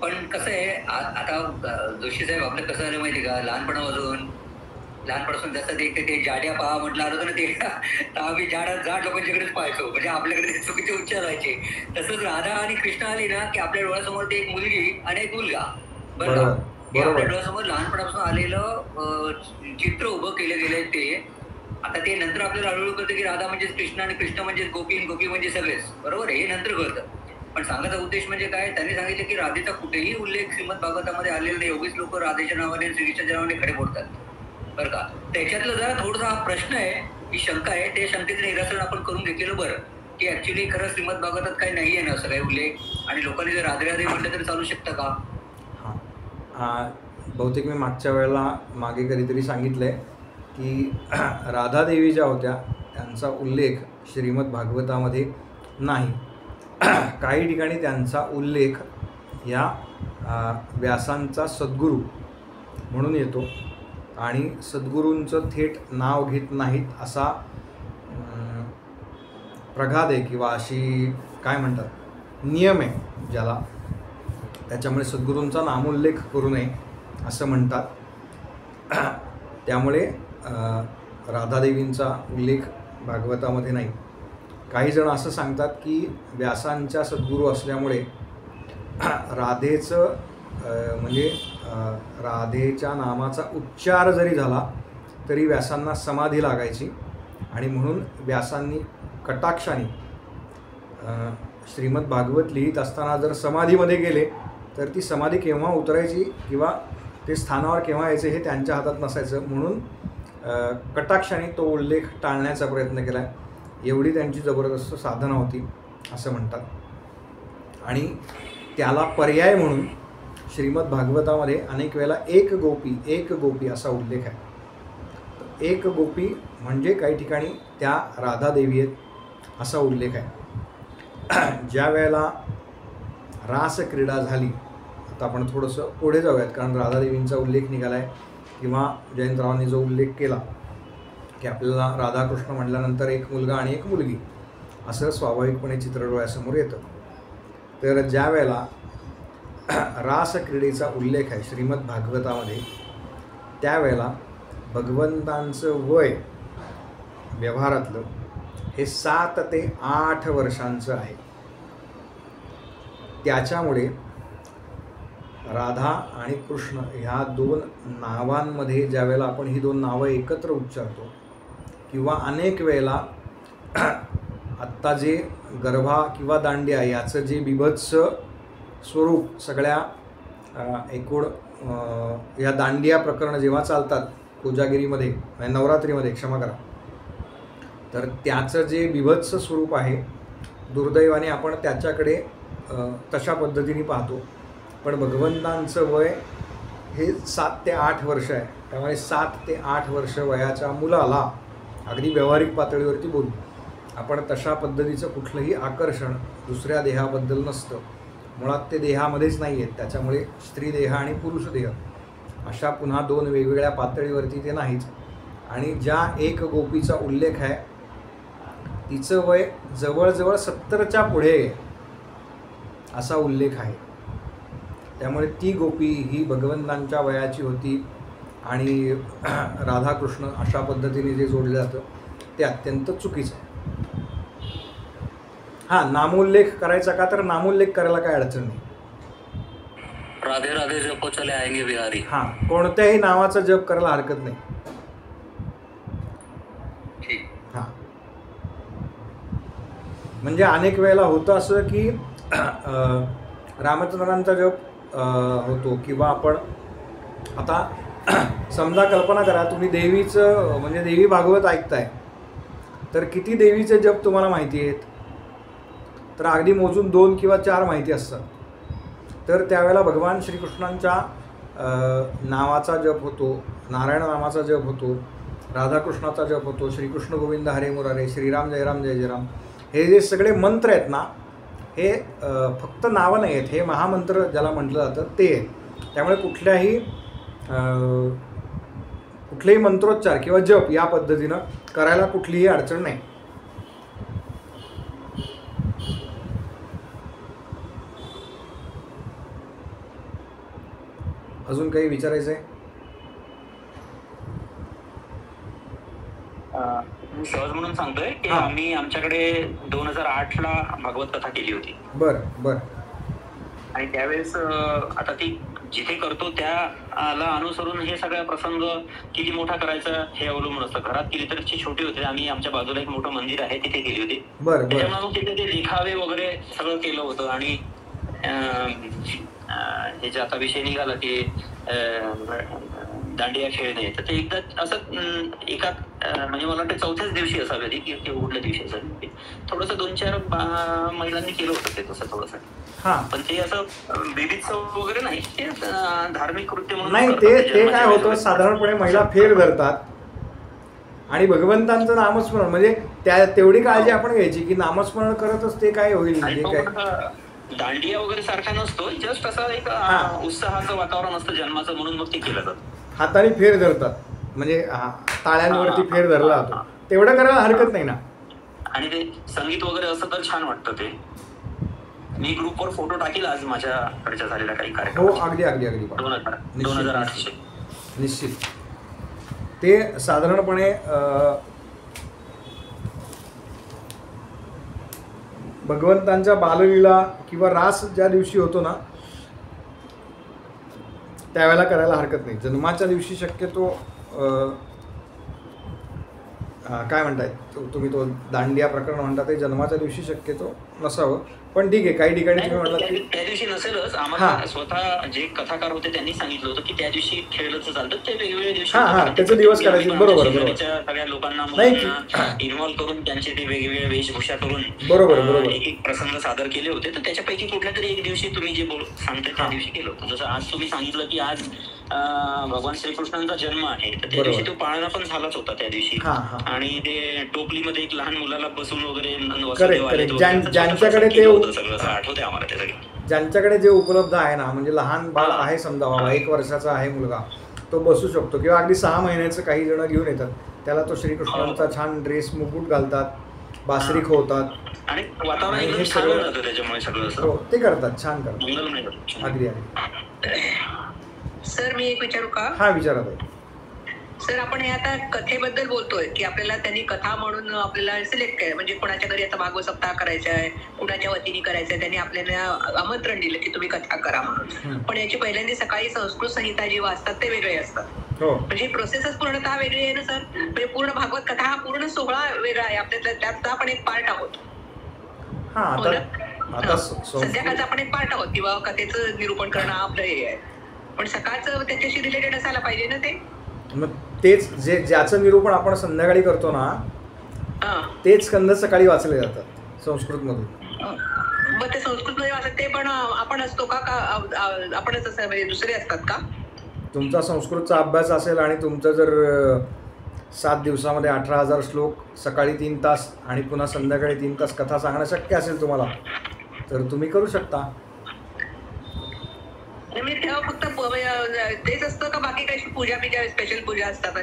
पण कसं आहे आता जोशी साहेब आपलं कसं झालं माहिती का, लहानपणापासून जसं ते जाड्या पहा म्हटलं आलं ना, ते आम्ही जाड लोकांच्याकडेच पाहायचो, म्हणजे आपल्याकडे चुकीचे उच्चार व्हायचे. तसंच राधा आणि कृष्ण आली ना की आपल्या डोळ्यासमोर ते एक मुलगी आणि एक मुलगा, बरं का, आपल्या डोळ्यासमोर लहानपणापासून आलेलं चित्र उभं केलं गेलंय ते. आता ते नंतर आपल्याला हळूहळू कळतं की राधा म्हणजे कृष्ण आणि कृष्ण म्हणजे गोपी आणि गोपी म्हणजे सगळेच, बरोबर आहे, हे नंतर कळतं. पण सांगायचा उद्देश म्हणजे काय, त्यांनी सांगितलं की राधेचा कुठेही उल्लेख श्रीमद भागवतामध्ये आलेला नाही. योगीच लोक राधेच्या नावाने श्रीकृष्णाच्या नावाने खडे फोडतात, बरं का. त्याच्यातलं जरा थोडासा हा प्रश्न आहे, ही शंका आहे, ते शंकेचं निराकरण आपण करून घेतलेलं बरं, की ऍक्च्युली खरं श्रीमद भागवतात काही नाही आहे ना असं काही उल्लेख, आणि लोकांनी जर राधे राधे म्हटलं तरी चालू शकतं का? हां, बहुतेक मी मागच्या वेळेला मागे कधीतरी सांगितलं आहे की राधादेवी ज्या होत्या त्यांचा उल्लेख श्रीमद भागवतामध्ये नाही. काही ठिकाणी त्यांचा उल्लेख या व्यासांचा सद्गुरू म्हणून येतो आणि सद्गुरूंचं थेट नाव घेत नाहीत असा प्रघात आहे किंवा अशी काय म्हणतात नियम आहे ज्याला, त्याच्यामुळे सद्गुरूंचा नामोल्लेख करू नये असं म्हणतात. त्यामुळे राधादेवींचा उल्लेख भागवतामध्ये नाही. काही जण असं सांगतात की व्यासांच्या सद्गुरू असल्यामुळे राधेचं म्हणजे राधेच्या नामाचा उच्चार जरी झाला तरी व्यासांना समाधी लागायची आणि म्हणून व्यासांनी कटाक्षाने श्रीमद भागवत लिहित असताना जर समाधीमध्ये गेले तर ती समाधी केव्हा उतरायची किंवा ते स्थानावर केव्हा यायचे हे त्यांच्या हातात नसायचं, म्हणून कटाक्षाने तो उल्लेख टाळण्याचा प्रयत्न केला. एवढी त्यांची जबरदस्त साधना होती असं म्हणतात. आणि त्याला पर्याय म्हणून श्रीमद भागवतामध्ये अनेक वेळेला एक गोपी असा उल्लेख आहे. एक गोपी म्हणजे काही ठिकाणी त्या राधादेवी आहेत असा उल्लेख आहे. ज्या वेळेला रासक्रीडा झाली, तर आपण थोडंसं पुढे जाऊयात, कारण राधादेवींचा उल्लेख निघाला आहे किंवा जयंतरावांनी जो उल्लेख केला की आपल्याला राधाकृष्ण म्हटल्यानंतर एक मुलगा आणि एक मुलगी असं स्वाभाविकपणे चित्र डोळ्यासमोर येतं. तर ज्या वेळेला रासक्रीडेचा उल्लेख आहे श्रीमद भागवतामध्ये, त्यावेळेला भगवंतांचं वय व्यवहारातलं हे 7 ते 8 वर्षांचं आहे. त्याच्यामुळे राधा आणि कृष्ण ह्या 2 नावांमध्ये ज्या वेळेला आपण ही 2 नावं एकत्र उच्चारतो किंवा अनेक वेळेला आत्ता जे गरबा किंवा दांडिया याचं जे बिभत्स स्वरूप सगळ्या एकूण या दांडिया प्रकरणं जेव्हा चालतात कोजागिरीमध्ये, नवरात्रीमध्ये क्षमा करा, तर त्याचं जे बिभत्स स्वरूप आहे दुर्दैवाने आपण त्याच्याकडे तशा पद्धतीने पाहतो. पण भगवंतांचं वय हे 7 ते 8 वर्ष आहे. त्यामुळे 7 ते 8 वर्ष वयाच्या मुलाला अगदी व्यावहारिक पातळीवरती बोलू आपण, तशा पद्धतीचं कुठलंही आकर्षण दुसऱ्या देहाबद्दल नसतं. मुळात ते देहामध्येच नाही आहेत. त्याच्यामुळे स्त्री देह आणि पुरुष देह अशा पुन्हा 2 वेगवेगळ्या पातळीवरती ते नाहीच. आणि ज्या एक गोपीचा उल्लेख आहे तिचं वय जवळजवळ 70च्या पुढे असा उल्लेख आहे. त्यामुळे ती गोपी ही भगवंतांच्या वयाची होती आणि राधाकृष्ण अशा पद्धतीने जे जोडलं जातं ते अत्यंत चुकीचं आहे. हां, नामोल्लेख करायचा का, तर नामोल्लेख करायला काय अडचण नाही. राधे राधे जपो चले आएंगे बिहारी. हां, कोणत्याही नावाचा जप करायला हरकत नाही. हां, म्हणजे अनेक वेळेला होतं असं की रामचंद्रांचा जप होतो किंवा आपण आता समजा कल्पना करा तुम्ही देवीचं म्हणजे देवी भागवत ऐकताय, तर किती देवीचे जप तुम्हाला माहिती आहेत, तर अगदी मोजून 2 किंवा 4 माहिती असतात. तर त्यावेळेला भगवान श्रीकृष्णांच्या नावाचा जप होतो, नारायण नामाचा जप होतो, राधाकृष्णाचा जप होतो, श्रीकृष्ण गोविंद हरे मुरारे, श्रीराम जय राम जय जय राम, हे जे सगळे मंत्र आहेत ना, हे फक्त नावं नाही आहेत, हे महामंत्र ज्याला म्हटलं जातं ते आहे. त्यामुळे कुठलेही मंत्रोच्चार किंवा जप या पद्धतीनं करायला कुठलीही अडचण नाही. अजून काही विचारायचं आहे? सहज म्हणून सांगतोय की आम्ही आमच्याकडे 2008ला भागवत कथा केली होती. बर. आणि त्यावेळेस आता ती जिथे करतो त्याला अनुसरून हे सगळा प्रसंग किती मोठा करायचा हे अवलंबून असतं. घरात केली तर छोटी होते. आम्ही आमच्या बाजूला एक मोठं मंदिर आहे तिथे केली होती. त्याच्यामुळे मग तिथे ते लिखावे वगैरे सगळं केलं होतं. आणि हे जे आता विषय निघाला की दांडिया खेळणे, तर ते एकदा असं एका म्हणजे मला वाटतं 4थ्याच दिवशी असावी होती की कुठल्या दिवशी असावी होती, थोडंसं 2-4 महिलांनी केलं होतं ते तसं थोडंसं. पण ते असं बेबीत्सव वगैरे नाही, ते धार्मिक कृत्य म्हणून नाही. ते काय होतं, साधारणपणे महिला फेर धरतात आणि भगवंतांचं नामस्मरण, म्हणजे त्या तेवढी काळजी आपण घ्यायची की नामस्मरण करतच ते काय होईल. म्हणजे काय दांडिया वगैरे सारखा नसतो, जस्ट असं एक उत्साहाचं वातावरण असतं जन्माचं, म्हणून मग ते केलं जातं. हाताने फेर धरतात, म्हणजे टाळ्यांवरती फेर धरला जातो, तेवढं करायला हरकत नाही ना. आणि ते संगीत वगैरे असं तर छान वाटतं. ते मी ग्रुपवर फोटो टाकील आज माझ्याकडच्या झालेल्या काही कार्यक्रम. हो, अगदी 2008 निश्चित. ते साधारणपणे भगवंतांच्या बाललीला किंवा रास ज्या दिवशी होतो ना त्यावेळेला करायला हरकत नाही. जन्माच्या दिवशी शक्यतो काय म्हणताय तुम्ही, तो दांडिया प्रकरण म्हणता ते जन्माच्या दिवशी शक्यतो नसावं. पण ठीक आहे, काही ठिकाणी तुम्ही म्हटलं त्या दिवशी नसेलच. आम्हाला स्वतः जे कथाकार होते त्यांनी सांगितलं होतं की त्या दिवशी खेळलं चालतं, ते वेगवेगळ्या दिवशी त्याचे दिवस करायचे. बरोबर. सगळ्या लोकांना इन्व्हॉल्व्ह करून त्यांचे ते वेगवेगळ्या वेशभूषा करून बरोबर एक प्रसंग सादर केले होते. तर त्याच्यापैकी कुठल्या तरी एक दिवशी तुम्ही जे सांगताय त्या दिवशी केलं होतं. जसं आज तुम्ही सांगितलं की आज भगवान श्रीकृष्णांचा जन्म आहे, तर त्या दिवशी तो पाळणा पण झालाच होता त्या दिवशी. आणि ते टोपलीमध्ये एक लहान मुलाला बसून वगैरे ज्यांच्याकडे ते सगळं आठवते आम्हाला ते सगळं. ज्यांच्याकडे जे उपलब्ध आहे ना, म्हणजे लहान बाळ आहे समजा बाबा 1 वर्षाचा आहे मुलगा, तो बसू शकतो, किंवा अगदी 6 महिन्याचं काही जण घेऊन येतात, त्याला तो श्रीकृष्णांचा छान ड्रेस मुकुट घालतात, बासरी खोवतात आणि वातावरण आणि हे एकदम छान सगळं राहतं त्याच्यामुळे सगळं असं हो ते करतात, छान करतात. मंगलमय होतं. अगदी अगदी. सर मी एक विचारू का? हा विचारत आहे. सर आपण हे आता कथेबद्दल बोलतोय की आपल्याला त्यांनी कथा म्हणून आपल्याला सिलेक्ट केलं, म्हणजे कोणाच्या घरी आता भागवत सप्ताह करायचा आहे, कुणाच्या वतीने करायचं आहे, त्यांनी आपल्याला आमंत्रण दिलं की तुम्ही कथा करा म्हणून. पण याची पहिल्यांदा सकाळी संस्कृत संहिता जी वाचतात ते वेगळे असतात, म्हणजे प्रोसेसच पूर्णतः वेगळी आहे ना सर. म्हणजे पूर्ण भागवत कथा हा पूर्ण सोहळा वेगळा आहे, आपल्याला त्यात आपण एक पार्ट आहोत. संध्याकाळचा आपण एक पार्ट आहोत किंवा कथेचं निरूपण करणं आपलं हे आहे, पण सकाळचं त्याच्याशी रिलेटेड असायला पाहिजे ना ते. मग तेच ज्याचं निरूपण आपण संध्याकाळी करतो ना, तेच स्कंद सकाळी वाचले जातात संस्कृतमधून. मग ते संस्कृतमध्ये वाचत ते पण आपण असतो का आपणच असं, म्हणजे दुसरे असतात का? तुमचा संस्कृतचा अभ्यास असेल आणि तुमचं जर 7 दिवसामध्ये 18,000 श्लोक, सकाळी 3 तास आणि पुन्हा संध्याकाळी 3 तास कथा सांगणं शक्य असेल तुम्हाला, तर तुम्ही करू शकता. मी तेव्हा फक्त तेच असतं का बाकी काही पूजा बिजा स्पेशल पूजा असतात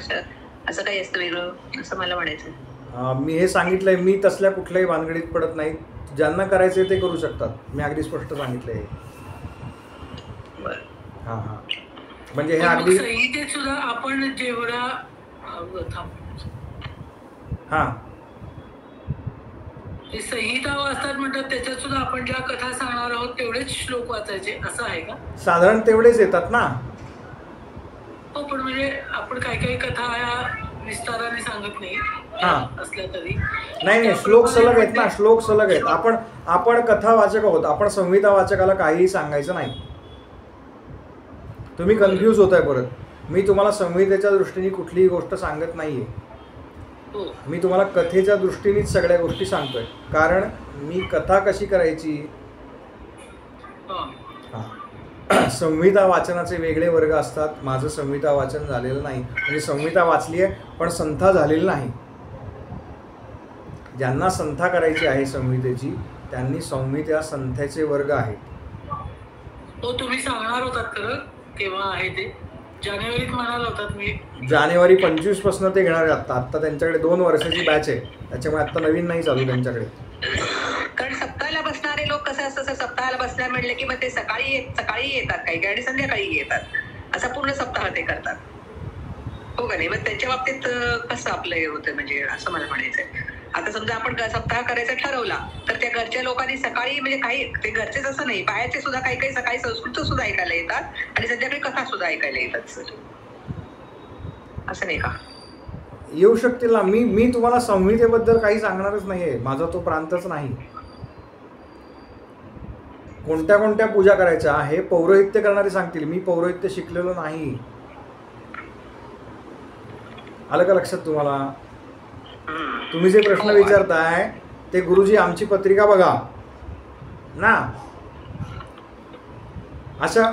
असं काही असतं वेगळं, असं मला म्हणायचं. मी हे सांगितलंय, मी तसल्या कुठल्याही भानगडीत पडत नाही. ज्यांना करायचे ते करू शकतात, मी अगदी स्पष्ट सांगितलंय. हां हां, म्हणजे हे अगदी संहितेत सुद्धा आपण जेवढा हां संहिता वाचतात म्हणतात, त्याच्यात सुद्धा आपण ज्या कथा सांगणार आहोत तेवढेच श्लोक वाचायचे असं आहे का? साधारण तेवढेच येतात ना. हो, पण म्हणजे आपण काही कथा विस्ताराने सांगत नाही असल्या तरी. नाही, श्लोक सलग आहेत ना, श्लोक सलग आहेत. आपण कथा वाचक आहोत, आपण संहिता वाचकाला काहीही सांगायचं नाही. तुम्ही कन्फ्यूज होताय परत. मी तुम्हाला संहितेच्या दृष्टीने कुठलीही गोष्ट सांगत नाहीये, मी तुम्हाला कथेच्या दृष्टीनेच सगळ्या गोष्टी सांगतोय. कारण मी कथा कशी करायची, संहिता वाचनाचे वेगळे वर्ग असतात. माझं संहिता वाचन झालेलं नाही, म्हणजे संहिता वाचली आहे पण संथा झालेली नाही. ज्यांना संथा करायची आहे संहितेची, त्यांनी संहिता संथेचे वर्ग आहेत. हो, तुम्ही सांगणार होतात खरं, केव्हा आहे ते? जानेवारीत म्हणाला होतात. मी जानेवारी 25 पासून ते घेणार आहे. आता त्यांच्याकडे 2 वर्षाची बॅच आहे, त्याच्यामुळे आता नवीन नाही चालू त्यांच्याकडे. कारण सप्ताहाला बसणारे लोक कसं असतं, सप्ताहाला बसणार म्हटलं की मग ते सकाळी येतात काही आणि संध्याकाळी येतात, असा पूर्ण सप्ताह ते करतात, हो का नाही? मग त्यांच्या बाबतीत कसं आपलं हे होतं, म्हणजे असं मला म्हणायचंय. आता समजा आपण सप्ताह करायचा ठरवला तर त्या घरच्या लोकांनी सकाळी, म्हणजे काही ते घरचेच असं नाही, बाहेरचे सुद्धा काही सकाळी संस्कृत सुद्धा ऐकायला येतात आणि संध्याकाळी कथा सुद्धा ऐकायला येतात सर, असं नाही का? येऊ शकतील ना. मी तुम्हाला संहितेबद्दल काही सांगणारच नाहीये, माझा तो प्रांतच नाही. कोणत्या कोणत्या पूजा करायच्या हे पौरोहित्य करणारे सांगतील, मी पौरोहित्य शिकलेलो नाही. आलं का लक्षात तुम्हाला? तुम्ही जे प्रश्न विचारताय ते गुरुजी आमची पत्रिका बघा ना, अशा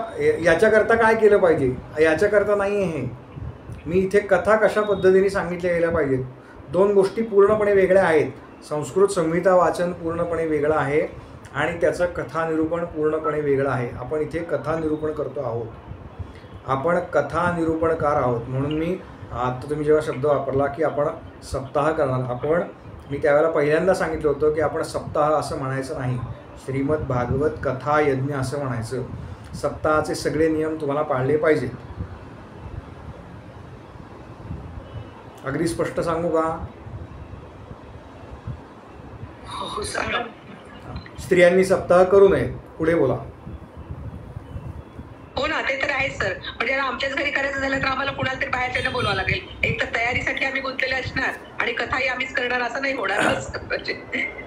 याच्याकरता काय केलं पाहिजे याच्याकरता नाही आहे. मी इथे कथा कशा पद्धतीने सांगितल्या गेल्या पाहिजेत. 2 गोष्टी पूर्णपणे वेगळ्या आहेत. संस्कृत संहिता वाचन पूर्णपणे वेगळं आहे आणि त्याचं कथा निरूपण पूर्णपणे वेगळं आहे. आपण इथे कथा निरूपण करतो आहोत, आपण कथा निरूपणकार आहोत. म्हणून मी आता तुम्ही जेव्हा शब्द वापरला की आपण सप्ताह करणार, मी त्यावेळेला पहिल्यांदा सांगितलं होतं की आपण सप्ताह असं म्हणायचं नाही, श्रीमद भागवत कथा यज्ञ असं म्हणायचं. सप्ताहाचे सगळे नियम तुम्हाला पाळले पाहिजे. अगदी स्पष्ट सांगू का? स्त्रियांनी सप्ताह करू नये. पुढे बोला. हो ना, ते तर आहेच सर. म्हणजे आमच्याच घरी करायचं झालं तर आम्हाला कुणाला तरी बाहेरच्यांना बोलवावं लागेल. एक तर तयारीसाठी आम्ही गुंतलेले असणार आणि कथाही आम्हीच करणार, असं नाही होणार.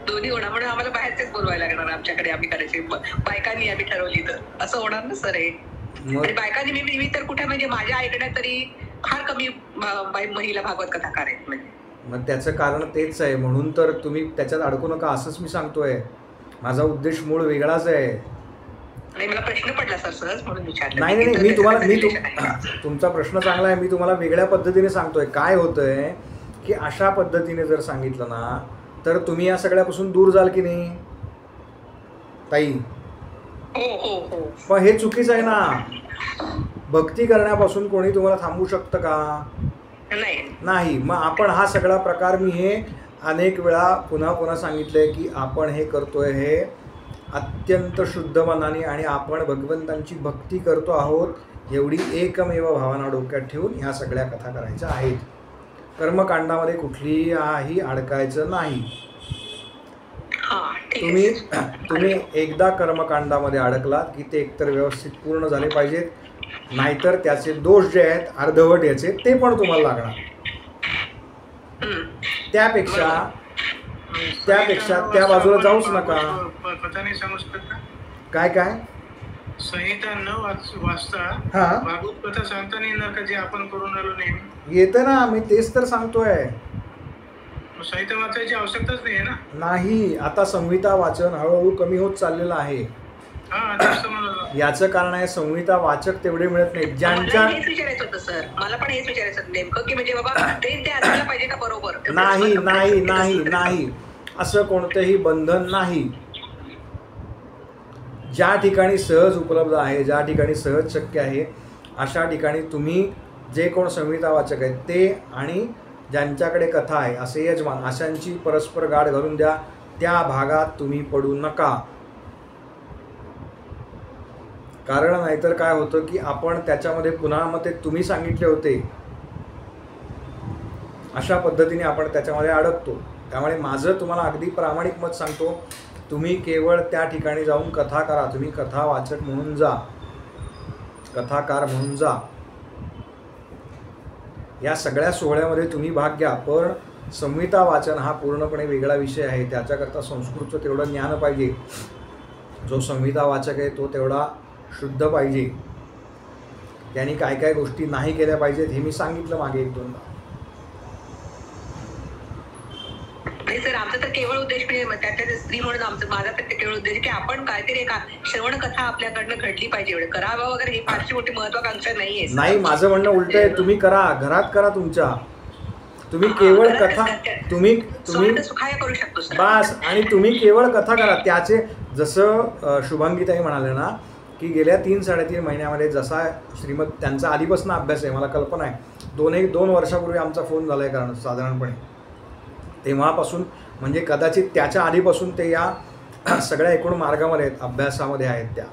दोन्ही होणार, म्हणून आम्हाला बाहेरचेच बोलवायला लागणार आमच्याकडे. आम्ही करायचे बायकांनी आम्ही ठरवली तर असं होणार ना सर हे. आणि बायकांनी मी तर कुठे, म्हणजे माझ्या ऐकण्यात तरी फार कमी महिला भागवत कथाकार आहेत. म्हणजे मग त्याचं कारण तेच आहे, म्हणून तर तुम्ही त्याच्यात अडकू नका असंच मी सांगतोय. माझा उद्देश मूळ वेगळाच आहे. मला प्रश्न पडला सर सहज, म्हणून विचारलं. नाही, तुमचा प्रश्न चांगला आहे. मी तुम्हाला वेगळ्या पद्धतीने सांगतोय. काय होतंय की अशा पद्धतीने जर सांगितलं ना तर तुम्ही या सगळ्यापासून दूर जाल की नाही ताई? हो हो हो. मग हे चुकीचं आहे ना. भक्ती करण्यापासून कोणी तुम्हाला थांबवू शकतं का? नाही. मग आपण हा सगळा प्रकार मी हे अनेक वेळा पुन्हा पुन्हा सांगितलंय की आपण हे करतोय हे अत्यंत शुद्ध मनाने आणि आपण भगवंतांची भक्ती करतो आहोत एवढी एकमेव भावना डोक्यात ठेवून ह्या सगळ्या कथा करायच्या आहेत. कर्मकांडामध्ये कुठलीही अडकायचं नाही. तुम्ही एकदा कर्मकांडामध्ये अडकलात की ते एकतर व्यवस्थित पूर्ण झाले पाहिजेत, नाहीतर त्याचे दोष जे आहेत अर्धवट याचे ते पण तुम्हाला लागणार. त्यापेक्षा त्या बाजूला जाऊच नका. काय संहिता न वाचता भागवत कथा सांगता नाही येणार का जे आपण करून आलो नेहमी? येतं ना, मी तेच तर सांगतोय. संहिता वाचायची आवश्यकताच नाही ना. नाही, आता संहिता वाचन हळूहळू कमी होत चाललेलं आहे. याचं कारण आहे संहिता वाचक तेवढे मिळत नाहीत. ज्यांच्या विचारायचं होतं सर, मला पण हेच विचारायचं नेमकं की म्हणजे बाबा ते असायला पाहिजे का बरोबर? नाही असं कोणतंही बंधन नाही. ज्या ठिकाणी सहज उपलब्ध आहे, ज्या ठिकाणी सहज शक्य आहे अशा ठिकाणी तुम्ही जे कोण संहिता वाचक आहेत ते आणि ज्यांच्याकडे कथा आहे असे यजमान अशांची परस्पर गाठ घालून द्या. त्या भागात तुम्ही पडू नका. कारण नाहीतर काय होतं की आपण त्याच्यामध्ये पुन्हा मग ते तुम्ही सांगितले होते अशा पद्धतीने आपण त्याच्यामध्ये अडकतो. त्यामुळे माझं तुम्हाला अगदी प्रामाणिक मत सांगतो, तुम्ही केवळ त्या ठिकाणी जाऊन कथा करा. तुम्ही कथा वाचक म्हणून जा, कथाकार म्हणून जा. या सगळ्या सोहळ्यामध्ये तुम्ही भाग घ्या. पण संहिता वाचन हा पूर्णपणे वेगळा विषय आहे. त्याच्याकरता संस्कृतचं तेवढं ज्ञान पाहिजे. जो संहिता वाचक आहे तो तेवढा शुद्ध पाहिजे. त्यांनी काय काय गोष्टी नाही केल्या पाहिजेत हे मी सांगितलं मागे 1-2दा. नाही सर, आमचा तर केवळ उद्देश म्हणजे स्त्री म्हणून माझा तर केवळ उद्देश की आपण काहीतरी एका श्रवण कथा आपल्याकडनं घडली पाहिजे. एवढं करावं वगैरे ही फारशी मोठी महत्वाकांक्षा नाहीये. नाही, माझं म्हणणं उलट आहे. तुम्ही करा, घरात करा तुमच्या. तुम्ही केवळ कथा तुम्ही सुखाय करू शकतो सर. बस. आणि तुम्ही केवळ कथा करा. त्याचे जसं शुभांगीताई म्हणाले ना की गेल्या 3-3.5 महिन्यामध्ये जसा श्रीमद त्यांचा आधीपासून अभ्यास आहे, मला कल्पना आहे 2 वर्षापूर्वी आमचा फोन झाला आहे कारण साधारणपणे तेव्हापासून म्हणजे कदाचित त्याच्या आधीपासून ते या सगळ्या एकूण मार्गामध्ये आहेत, अभ्यासामध्ये आहेत त्या.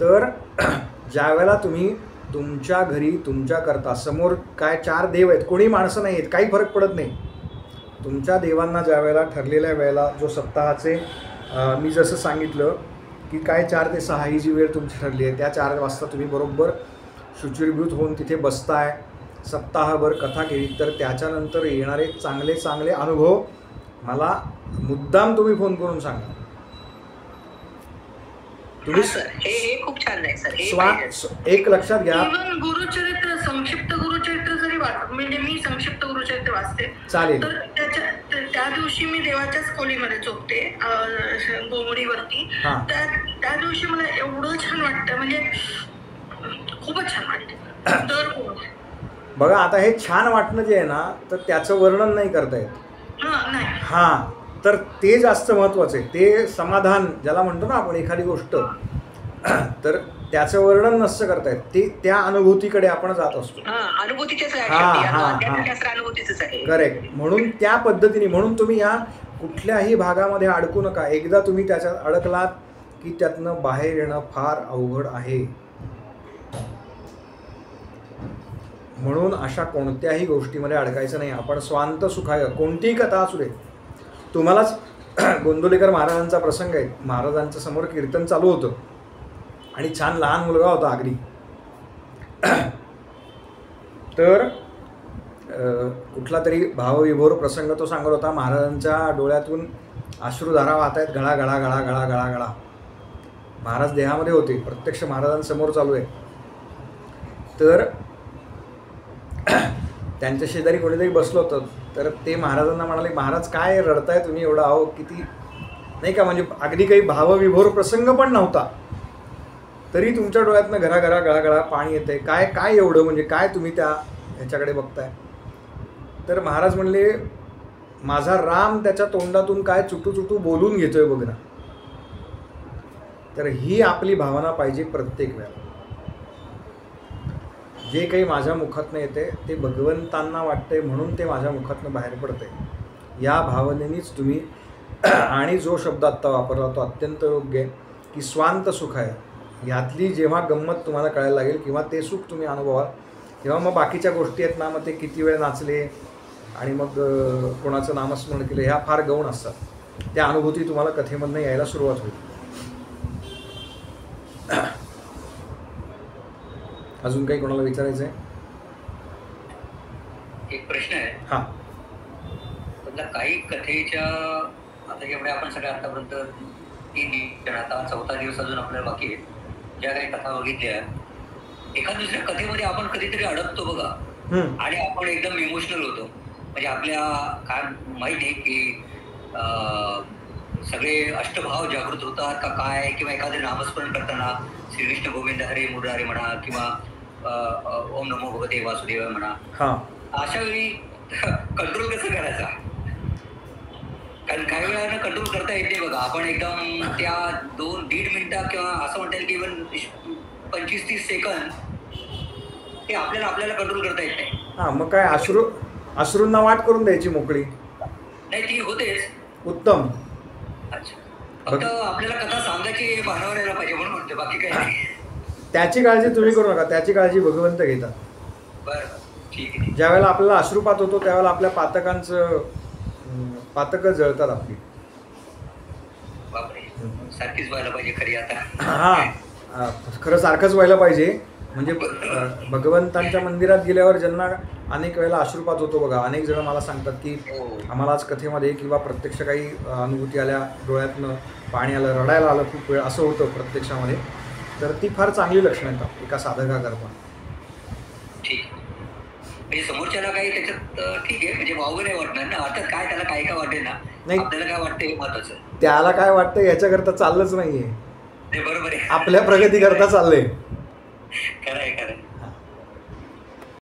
तर ज्या वेळेला तुम्ही तुमच्या घरी तुमच्याकरता समोर काय 4 देव आहेत, कोणी माणसं नाही आहेत, काही फरक पडत नाही. तुमच्या देवांना ज्या वेळेला ठरलेल्या वेळेला जो सप्ताहाचे मी जसं सांगितलं की काय 4 ते 6 ही जी वेळ तुमची ठरली आहे त्या 4 वाजता तुम्ही बरोबर शुचिर्भूत होऊन तिथे बसताय, सप्ताहभर कथा केली, तर त्याच्यानंतर येणारे चांगले चांगले अनुभव मला मुद्दाम तुम्ही फोन करून सांगा. तुम्ही हे खूप छान आहे सर. एक लक्षात घ्या, गुरुचरित्र संक्षिप्त गुरुचरित्र जरी म्हणजे मी संक्षिप्त गुरुचरित्र वाचते चालेल, तर त्या दिवशी मी देवाच्याच खोलीमध्ये झोपते गोमडीवरती. त्या दिवशी मला एवढं छान वाटतं, म्हणजे खूपच छान वाटतं. तर बघा आता हे छान वाटणं जे आहे ना तर त्याचं वर्णन नाही करता येत. तर ते जास्त महत्त्वाचं आहे. ते समाधान ज्याला म्हणतो ना आपण एखादी गोष्ट, तर त्याचं वर्णन नसतं करता येत. ते त्या अनुभूतीकडे आपण जात असतो. करेक्ट. म्हणून त्या पद्धतीने म्हणून तुम्ही या कुठल्याही भागामध्ये अडकू नका. एकदा तुम्ही त्याच्यात अडकलात की त्यातनं बाहेर येणं फार अवघड आहे. म्हणून अशा कोणत्याही गोष्टीमध्ये अडकायचं नाही. आपण स्वांत सुखाय कोणतीही कथा असू दे. तुम्हालाच गोंदवलेकर महाराजांचा प्रसंग आहे. महाराजांच्या समोर कीर्तन चालू होतं आणि छान लहान मुलगा होता अगदी. तर कुठला तरी भावविभोर प्रसंग तो सांगत होता. महाराजांच्या डोळ्यातून अश्रुधारा वाहत आहेत, गळा गळा गळा गळा गळा गळा. महाराज देहामध्ये होते, प्रत्यक्ष महाराजांसमोर चालू आहे. तर त्यांच्या शेजारी कोणीतरी बसलं होतं. तर ते महाराजांना म्हणाले, महाराज काय रडताय तुम्ही एवढं, अहो किती नाही का, म्हणजे अगदी काही भावविभोर प्रसंग पण नव्हता तरी तुमच्या डोळ्यातनं घरा घरा गळा गळा पाणी येतंय, काय काय एवढं, म्हणजे काय तुम्ही त्या ह्याच्याकडे बघताय. तर महाराज म्हणले, माझा राम त्याच्या तोंडातून काय चुटू चुटू बोलून घेतोय बघ ना. तर ही आपली भावना पाहिजे प्रत्येक वेळेला. जे काही माझ्या मुखातनं येते ते भगवंतांना वाटते म्हणून ते माझ्या मुखातनं बाहेर पडते, या भावनेनेच तुम्ही आणि जो शब्द आत्ता वापरला तो अत्यंत योग्य आहे की स्वांत सुख आहे. ह्यातली जेव्हा गंमत तुम्हाला कळायला लागेल किंवा ते सुख तुम्ही अनुभवाल तेव्हा मग बाकीच्या गोष्टी आहेत ना, मग ते किती वेळ नाचले आणि मग कोणाचं नामस्मरण केलं ह्या फार गौण असतात. त्या अनुभूती तुम्हाला कथेमधनं यायला सुरुवात होईल. अजून काही कोणाला विचारायचं आहे? एक प्रश्न आहे. हां. काही कथेच्या आता जेवढे आपण सगळे आतापर्यंत 3 दिवस, आता 4था दिवस अजून आपल्याला बाकी आहे, ज्या काही कथा बघितल्या एखाद दुसऱ्या कथेमध्ये आपण कधीतरी अडकतो बघा आणि आपण एकदम इमोशनल होतो. म्हणजे आपल्या काय माहित आहे की सगळे अष्टभाव जागृत होतात का काय, किंवा एखादे नामस्मरण करताना श्रीकृष्ण गोविंद हरे मुरारी म्हणा किंवा ओम नमो भगवते वासुदेवाय म्हणा, अशा वेळी कंट्रोल कसं करायचा? कारण काही वेळा कंट्रोल करता येते बघा. आपण एकदम त्या 2-1.5 मिनिटं किंवा असं म्हणता येईल की इव्हन 25-30 सेकंद ते आपल्याला कंट्रोल करता येत नाही. हां, मग काय अश्रूंना वाट करून द्यायची मोकळी? नाही, ती होतेच. उत्तम. अच्छा, फक्त आपल्याला कथा सांगायची भानावर यायला पाहिजे म्हणून म्हणतो, बाकी काही नाही. त्याची काळजी तुम्ही करू नका, त्याची काळजी भगवंत घेतात. बरं, ठीक आहे. ज्या वेळेला आपल्याला अश्रुपात होतो त्यावेळेला आपल्या पातकं जळतात आपली. बापरे, सारखीच व्हायला पाहिजे खरी आता. हां, खरं सारखंच व्हायला पाहिजे. म्हणजे भगवंतांच्या मंदिरात गेल्यावर ज्यांना अनेक वेळेला अश्रुपात होतो बघा, अनेक जण मला सांगतात की आम्हाला आज कथेमध्ये किंवा प्रत्यक्ष काही अनुभूती आल्या, डोळ्यातनं पाणी आलं, रडायला आलं खूप वेळ, असं होतं प्रत्यक्षामध्ये. तर ती फार चांगली लक्षणं येतात एका साधकाकरता. ठीक, म्हणजे समोरच्याला काही त्याच्यात ठीक आहे, म्हणजे वावं नाही वाटणार ना. अर्थात काय त्याला काय वाटेल ना, आपल्याला काय वाटतं हे महत्वाचं. त्याला काय वाटतं याच्याकरता चाललंच नाहीये, बरोबर आहे, आपल्या प्रगती करता चाललंय. खरं आहे.